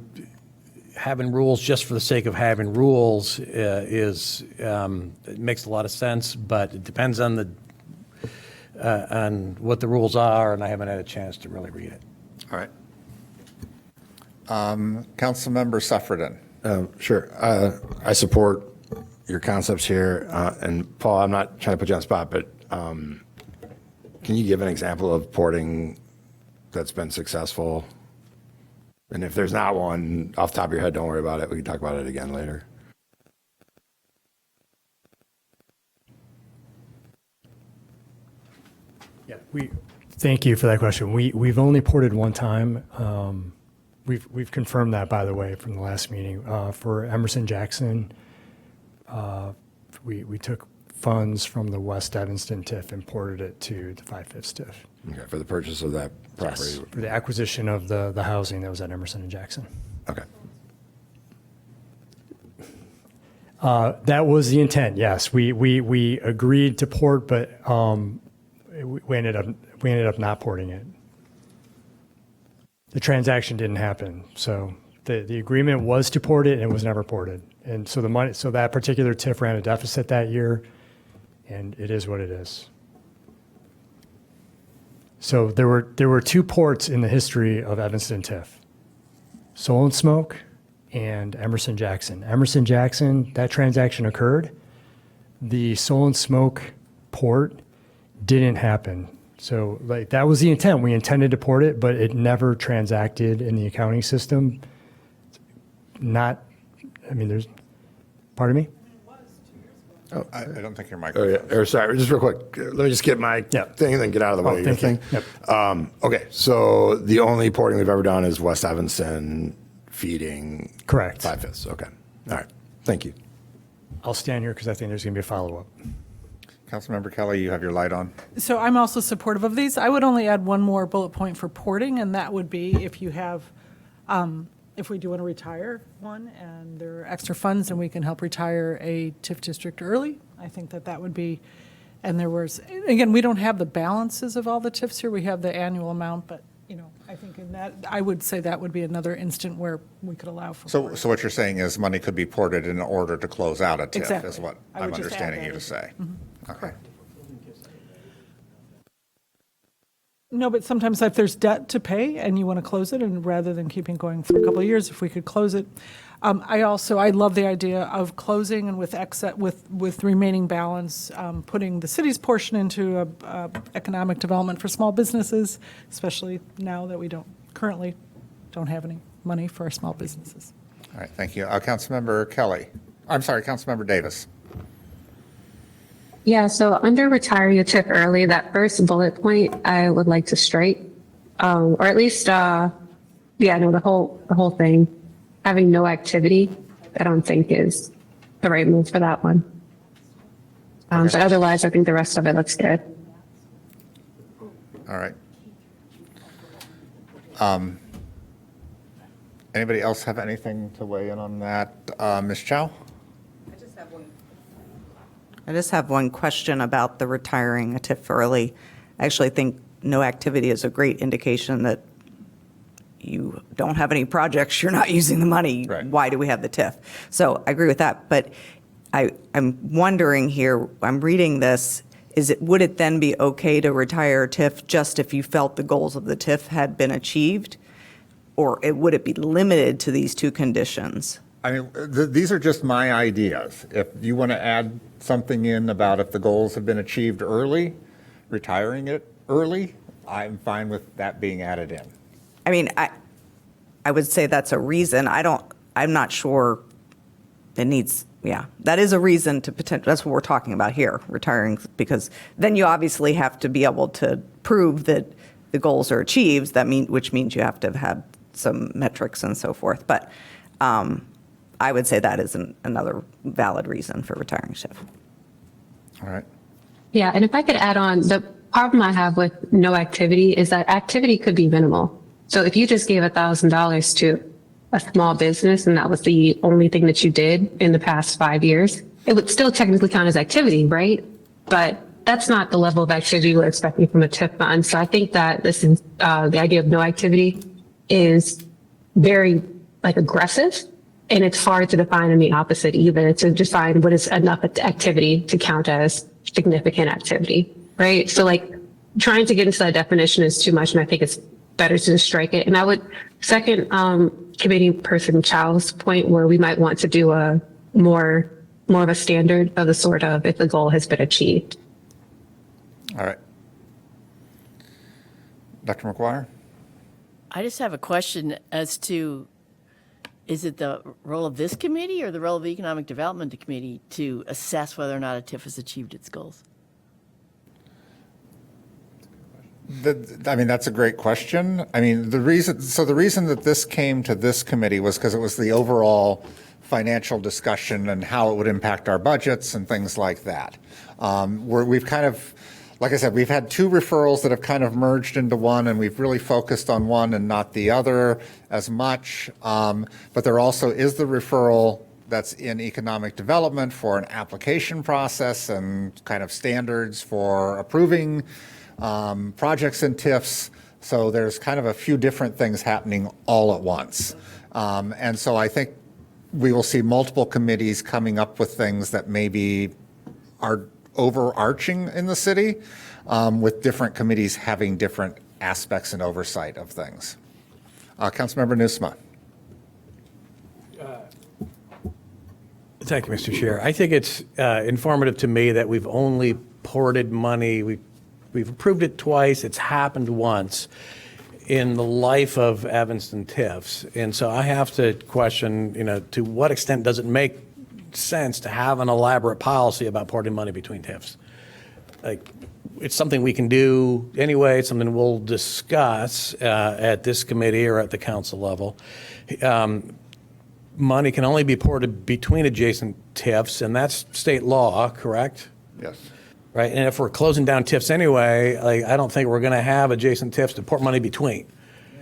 having rules just for the sake of having rules it makes a lot of sense, but it depends on what the rules are, and I haven't had a chance to really read it. All right. Councilmember Suffredin. Sure. I support your concepts here. And Paul, I'm not trying to put you on the spot, but can you give an example of porting that's been successful? And if there's not one off the top of your head, don't worry about it. We can talk about it again later. Yeah, thank you for that question. We've only ported one time. We've confirmed that, by the way, from the last meeting. For Emerson Jackson, we took funds from the West Evanston TIF and ported it to the 5/5 TIF. Okay, for the purchase of that property. Yes, for the acquisition of the housing that was at Emerson and Jackson. Okay. That was the intent. Yes, we agreed to port, but we ended up not porting it. The transaction didn't happen, so the agreement was to port it and it was never ported. And so that particular TIF ran a deficit that year, and it is what it is. So there were two ports in the history of Evanston TIF: Soul and Smoke and Emerson Jackson. Emerson Jackson, that transaction occurred. The Soul and Smoke port didn't happen. So that was the intent. We intended to port it, but it never transacted in the accounting system. Pardon me? Oh, I don't think your Oh, microphone. yeah. Or sorry, just real quick. Let me just get my thing and then get out of the way. thank you. Yep. Okay, so the only porting we've ever done is West Evanston feeding. Correct. 5/5. Okay. All right. Thank you. I'll stand here because I think there's going to be a follow-up. Councilmember Kelly, you have your light on. So I'm also supportive of these. I would only add one more bullet point for porting, and that would be if you have, if we do want to retire one and there are extra funds and we can help retire a TIF district early, I think that would be, and there was, again, we don't have the balances of all the TIFs here. We have the annual amount, but, I think in that, I would say that would be another instant where we could allow for porting. So what you're saying is money could be ported in order to close out a TIF, Exactly. is what I I'm would just add understanding that you to as- say. Okay. No, but sometimes if there's debt to pay and you want to close it, and rather than keeping going for a couple of years, if we could close it. I love the idea of closing and with remaining balance, putting the city's portion into economic development for small businesses, especially now that we currently don't have any money for our small businesses. All right, thank you. Councilmember Kelly. I'm sorry, Councilmember Davis. Yeah, so under retire your TIF early, that first bullet point, I would like to strike, or at least, the whole thing. Having no activity, I don't think is the right move for that one. But otherwise, I think the rest of it looks good. All right. Anybody else have anything to weigh in on that? Ms. Chow? I just have one question about the retiring a TIF early. I actually think no activity is a great indication that, you don't have any projects, you're not using the money. Right. Why do we have the TIF? So I agree with that, but I'm wondering here, I'm reading this, would it then be okay to retire TIF just if you felt the goals of the TIF had been achieved? Or would it be limited to these two conditions? I mean, these are just my ideas. If you want to add something in about if the goals have been achieved early, retiring it early, I'm fine with that being added in. I mean, I would say that's a reason. I'm not sure it needs, that is a reason to that's what we're talking about here, retiring, because then you obviously have to be able to prove that the goals are achieved, which means you have to have had some metrics and so forth. But I would say that is another valid reason for retiring TIF. All right. Yeah, and if I could add on, the problem I have with no activity is that activity could be minimal. So if you just gave $1,000 to a small business and that was the only thing that you did in the past 5 years, it would still technically count as activity, right? But that's not the level of activity we're expecting from a TIF fund. So I think that this is the idea of no activity is very aggressive, and it's hard to define in the opposite either, to define what is enough activity to count as significant activity, right? So trying to get into that definition is too much, and I think it's better to just strike it. And I would second committee person Chow's point where we might want to do a more of a standard of the sort of if the goal has been achieved. All right. Dr. McGuire? I just have a question as to, is it the role of this committee or the role of the Economic Development Committee to assess whether or not a TIF has achieved its goals? I mean, that's a great question. I mean, the reason that this came to this committee was because it was the overall financial discussion and how it would impact our budgets and things like that. We've kind of, like I said, we've had two referrals that have kind of merged into one, and we've really focused on one and not the other as much. But there also is the referral that's in economic development for an application process and kind of standards for approving projects and TIFs. So there's kind of a few different things happening all at once. And so I think we will see multiple committees coming up with things that maybe are overarching in the city, with different committees having different aspects and oversight of things. Councilmember Nusma. Thank you, Mr. Chair. I think it's informative to me that we've only ported money. We've approved it twice. It's happened once in the life of Evanston TIFs. And so I have to question, to what extent does it make sense to have an elaborate policy about porting money between TIFs? It's something we can do anyway. It's something we'll discuss at this committee or at the council level. Money can only be ported between adjacent TIFs, and that's state law, correct? Yes. Right, and if we're closing down TIFs anyway, I don't think we're going to have adjacent TIFs to port money between.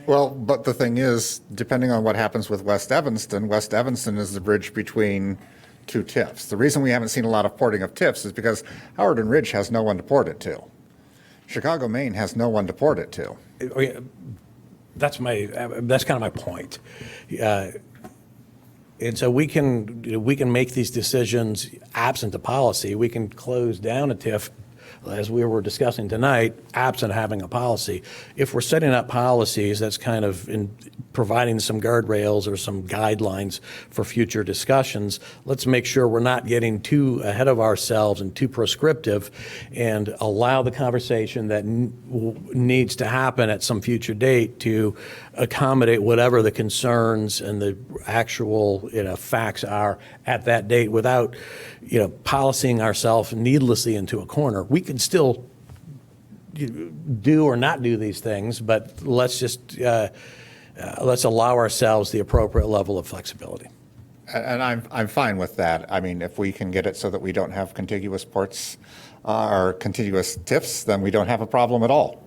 Well, but the thing is, depending on what happens with West Evanston is the bridge between two TIFs. The reason we haven't seen a lot of porting of TIFs is because Howard and Ridge has no one to port it to. Chicago, Maine has no one to port it to. That's kind of my point. And so we can make these decisions absent a policy. We can close down a TIF, as we were discussing tonight, absent having a policy. If we're setting up policies, that's kind of in providing some guardrails or some guidelines for future discussions. Let's make sure we're not getting too ahead of ourselves and too prescriptive, and allow the conversation that needs to happen at some future date to accommodate whatever the concerns and the actual facts are at that date, without policing ourselves needlessly into a corner. We can still do or not do these things, but let's just let's allow ourselves the appropriate level of flexibility. And I'm fine with that. I mean, if we can get it so that we don't have contiguous ports or contiguous TIFs, then we don't have a problem at all.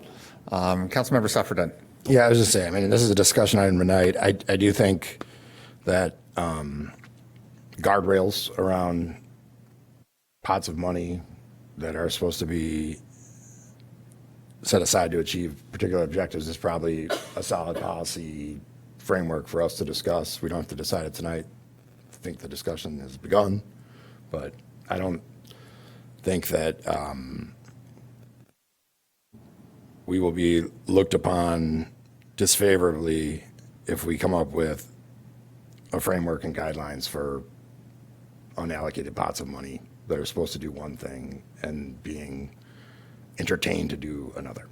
Councilmember Suffredin. Yeah, I was just saying, I mean, this is a discussion item tonight. I do think that guardrails around pots of money that are supposed to be set aside to achieve particular objectives is probably a solid policy framework for us to discuss. We don't have to decide it tonight. I think the discussion has begun, but I don't think that we will be looked upon disfavorably if we come up with a framework and guidelines for unallocated pots of money that are supposed to do one thing and being entertained to do another.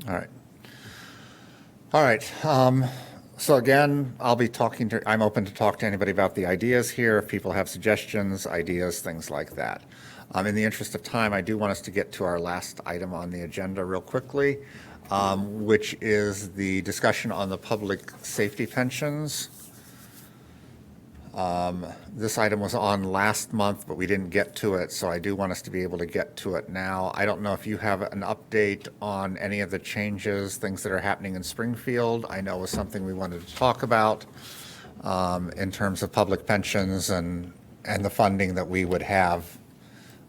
All right. All right. So again, I'm open to talk to anybody about the ideas here. If people have suggestions, ideas, things like that. In the interest of time, I do want us to get to our last item on the agenda real quickly, which is the discussion on the public safety pensions. This item was on last month, but we didn't get to it, so I do want us to be able to get to it now. I don't know if you have an update on any of the changes, things that are happening in Springfield. I know it was something we wanted to talk about in terms of public pensions and the funding that we would have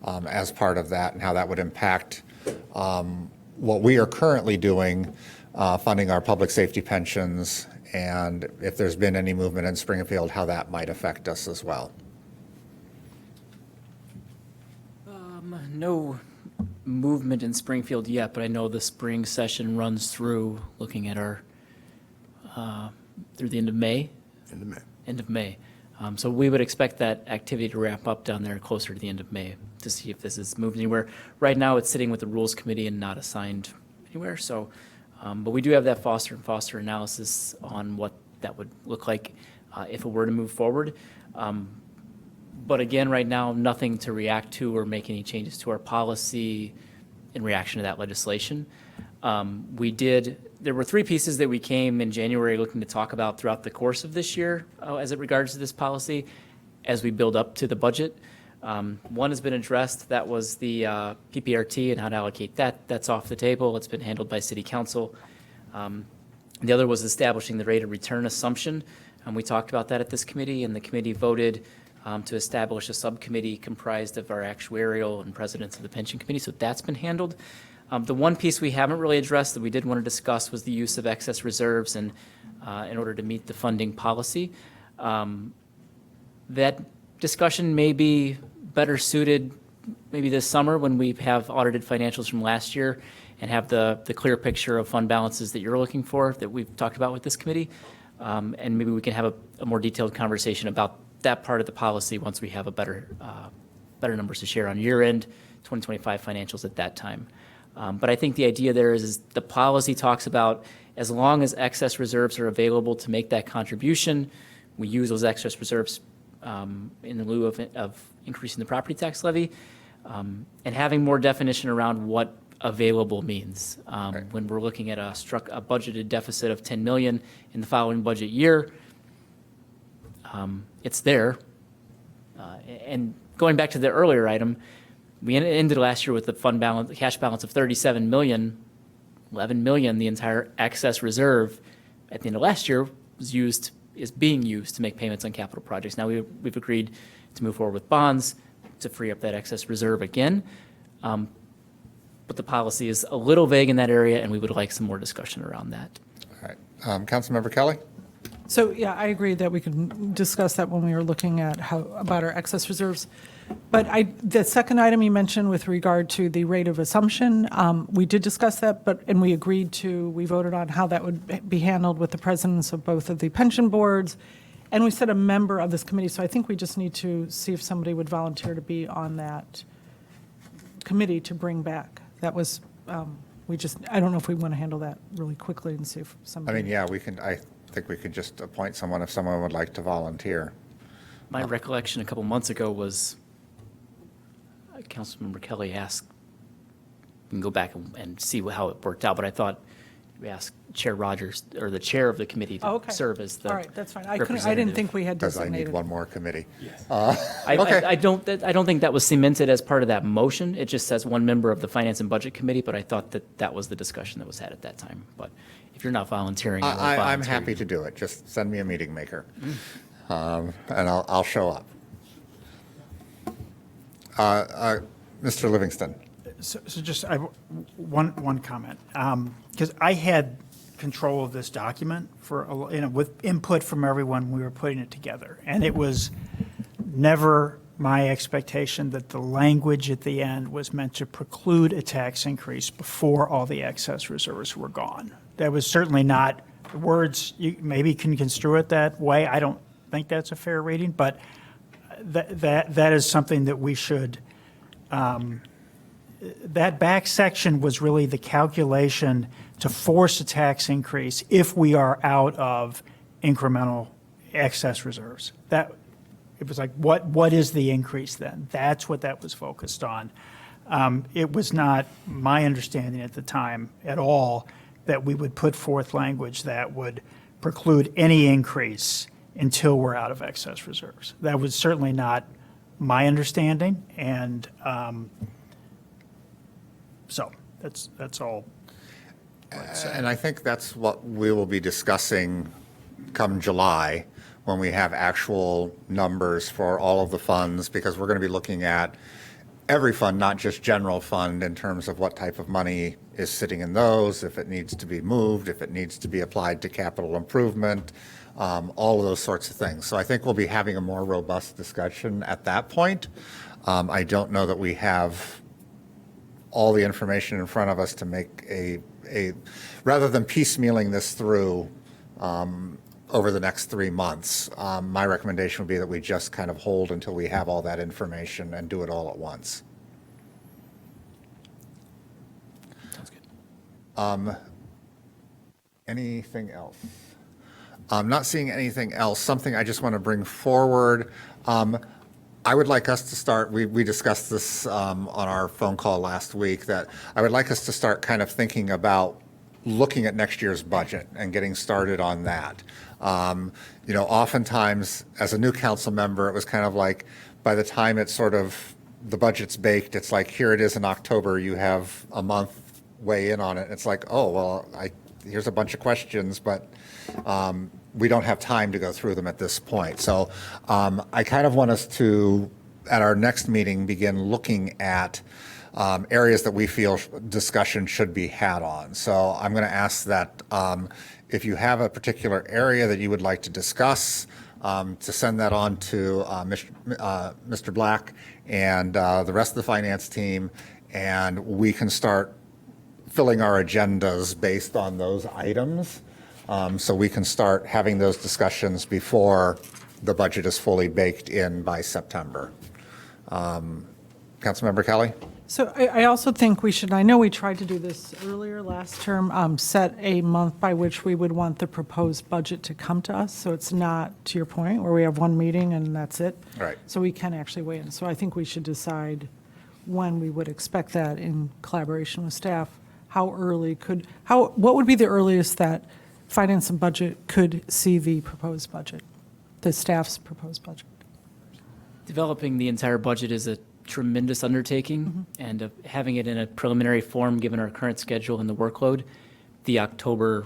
as part of that and how that would impact what we are currently doing, funding our public safety pensions, and if there's been any movement in Springfield, how that might affect us as well. No movement in Springfield yet, but I know the spring session runs through looking at our, through the end of May. End of May. So we would expect that activity to wrap up down there closer to the end of May to see if this is moved anywhere. Right now, it's sitting with the Rules Committee and not assigned anywhere, so, but we do have that foster and foster analysis on what that would look like if it were to move forward. But again, right now, nothing to react to or make any changes to our policy in reaction to that legislation. There were three pieces that we came in January looking to talk about throughout the course of this year as it regards to this policy as we build up to the budget. One has been addressed. That was the PPRT and how to allocate that. That's off the table. It's been handled by City Council. The other was establishing the rate of return assumption. We talked about that at this committee, and the committee voted to establish a subcommittee comprised of our actuarial and presidents of the pension committee. So that's been handled. The one piece we haven't really addressed that we did want to discuss was the use of excess reserves and in order to meet the funding policy. That discussion may be better suited maybe this summer when we have audited financials from last year and have the clear picture of fund balances that you're looking for that we've talked about with this committee. And maybe we can have a more detailed conversation about that part of the policy once we have a better numbers to share on year-end 2025 financials at that time. But I think the idea there is the policy talks about as long as excess reserves are available to make that contribution, we use those excess reserves in lieu of increasing the property tax levy, and having more definition around what available means. When we're looking at a budgeted deficit of 10 million in the following budget year, it's there. And going back to the earlier item, we ended last year with the fund balance, the cash balance of 37 million, 11 million, the entire excess reserve at the end of last year is being used to make payments on capital projects. Now we've agreed to move forward with bonds to free up that excess reserve again. But the policy is a little vague in that area, and we would like some more discussion around that. All right. Councilmember Kelly? So, yeah, I agree that we could discuss that when we were looking at about our excess reserves. But the second item you mentioned with regard to the rate of assumption, we did discuss that, and we voted on how that would be handled with the presidents of both of the pension boards, and we said a member of this committee. So I think we just need to see if somebody would volunteer to be on that committee to bring back. That was, I don't know if we want to handle that really quickly and see if somebody. I mean, yeah, I think we could just appoint someone if someone would like to volunteer. My recollection a couple months ago was Councilmember Kelly asked, we can go back and see how it worked out, but I thought we asked Chair Rodgers, or the chair of the committee, to serve as the All right, that's fine. I didn't think we had designated. Because I need one more committee. Yes. Okay. I don't think that was cemented as part of that motion. It just says one member of the Finance and Budget Committee, but I thought that was the discussion that was had at that time. But if you're not volunteering, I'm happy to do it. Just send me a meeting maker, and I'll show up. Mr. Livingston. So just one comment, because I had control of this document for, with input from everyone, we were putting it together. And it was never my expectation that the language at the end was meant to preclude a tax increase before all the excess reserves were gone. That was certainly not, the words, you maybe can construe it that way. I don't think that's a fair reading, but that is something that we should, that back section was really the calculation to force a tax increase if we are out of incremental excess reserves. That, it was like, what is the increase then? That's what that was focused on. It was not my understanding at the time at all that we would put forth language that would preclude any increase until we're out of excess reserves. That was certainly not my understanding, and so that's all. And I think that's what we will be discussing come July, when we have actual numbers for all of the funds, because we're going to be looking at every fund, not just general fund, in terms of what type of money is sitting in those, if it needs to be moved, if it needs to be applied to capital improvement, all of those sorts of things. So I think we'll be having a more robust discussion at that point. I don't know that we have all the information in front of us to make a rather than piecemealing this through over the next 3 months, my recommendation would be that we just kind of hold until we have all that information and do it all at once. Sounds good. Anything else? I'm not seeing anything else. Something I just want to bring forward. I would like us to start, we discussed this on our phone call last week, that I would like us to start kind of thinking about looking at next year's budget and getting started on that. Oftentimes, as a new council member, it was kind of like, by the time it's sort of, the budget's baked, it's like, here it is in October, you have a month weigh in on it. It's like, oh, well, here's a bunch of questions, but we don't have time to go through them at this point. So I kind of want us to, at our next meeting, begin looking at areas that we feel discussion should be had on. So I'm going to ask that if you have a particular area that you would like to discuss, to send that on to Mr. Black and the rest of the finance team, and we can start filling our agendas based on those items, so we can start having those discussions before the budget is fully baked in by September. Councilmember Kelly? So I also think we should, I know we tried to do this earlier last term, set a month by which we would want the proposed budget to come to us. So it's not, to your point, where we have one meeting and that's it. Right. So we can actually weigh in. So I think we should decide when we would expect that in collaboration with staff. What would be the earliest that Finance and Budget could see the proposed budget, the staff's proposed budget? Developing the entire budget is a tremendous undertaking, and having it in a preliminary form, given our current schedule and the workload, the October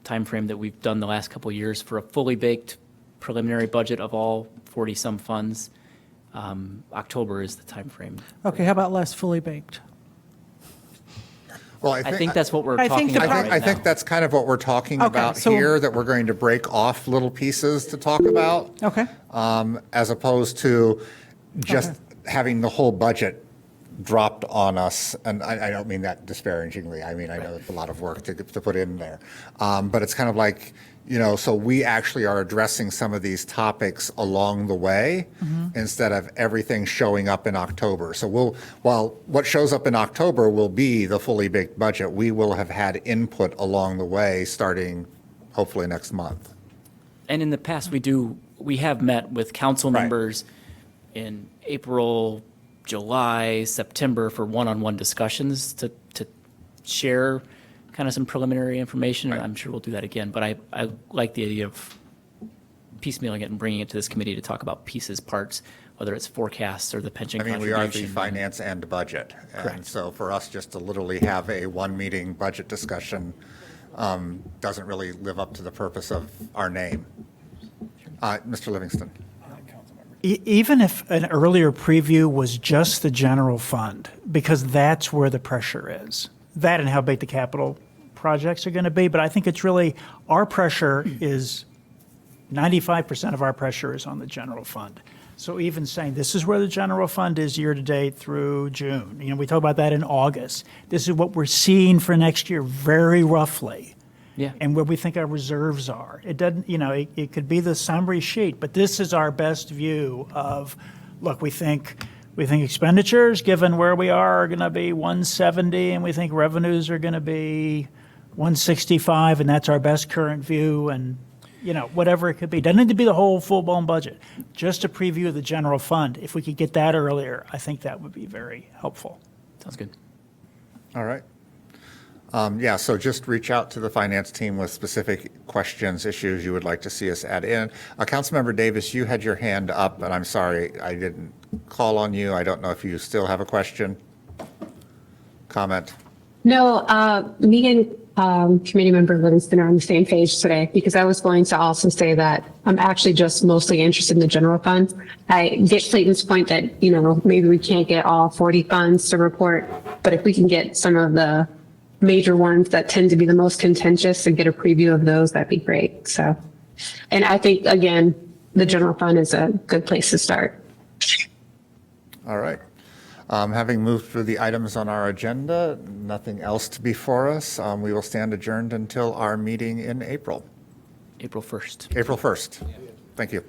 timeframe that we've done the last couple of years for a fully baked preliminary budget of all 40-some funds, October is the timeframe. Okay, how about less fully baked? Well, I think that's what we're I think talking the about pro- right I now. think that's kind of what we're talking about so- here, that we're going to break off little pieces to talk about. Okay. As opposed to just having the whole budget dropped on us. And I don't mean that disparagingly. I mean, I know it's a lot of work to put in there. But it's kind of like, so we actually are addressing some of these topics along the way instead of everything showing up in October. So while what shows up in October will be the fully baked budget, we will have had input along the way, starting hopefully next month. And in the past, we have met with council members in April, July, September for one-on-one discussions to share kind of some preliminary information. I'm sure we'll do that again, but I like the idea of piecemealing it and bringing it to this committee to talk about pieces, parts, whether it's forecasts or the pension I mean, we contribution. are the finance and budget. And Correct. so for us just to literally have a one-meeting budget discussion doesn't really live up to the purpose of our name. Mr. Livingston. Even if an earlier preview was just the general fund, because that's where the pressure is. That and how big the capital projects are going to be. But I think it's really, our pressure is, 95% of our pressure is on the general fund. So even saying this is where the general fund is year-to-date through June, we talk about that in August. This is what we're seeing for next year, very roughly. Yeah. And where we think our reserves are. It doesn't, it could be the summary sheet, but this is our best view of, look, we think expenditures, given where we are going to be 170, and we think revenues are going to be 165, and that's our best current view, and whatever it could be. Doesn't need to be the whole full-blown budget. Just a preview of the general fund. If we could get that earlier, I think that would be very helpful. Sounds good. All right. Yeah, so just reach out to the finance team with specific questions, issues you would like to see us add in. Councilmember Davis, you had your hand up, and I'm sorry I didn't call on you. I don't know if you still have a question, comment. No, me and Committee Member Livingston are on the same page today, because I was going to also say that I'm actually just mostly interested in the general fund. I get Clayton's point that, maybe we can't get all 40 funds to report, but if we can get some of the major ones that tend to be the most contentious and get a preview of those, that'd be great. So, and I think, again, the general fund is a good place to start. All right. Having moved through the items on our agenda, nothing else to be for us. We will stand adjourned until our meeting in April. April 1st. April 1st. Thank you.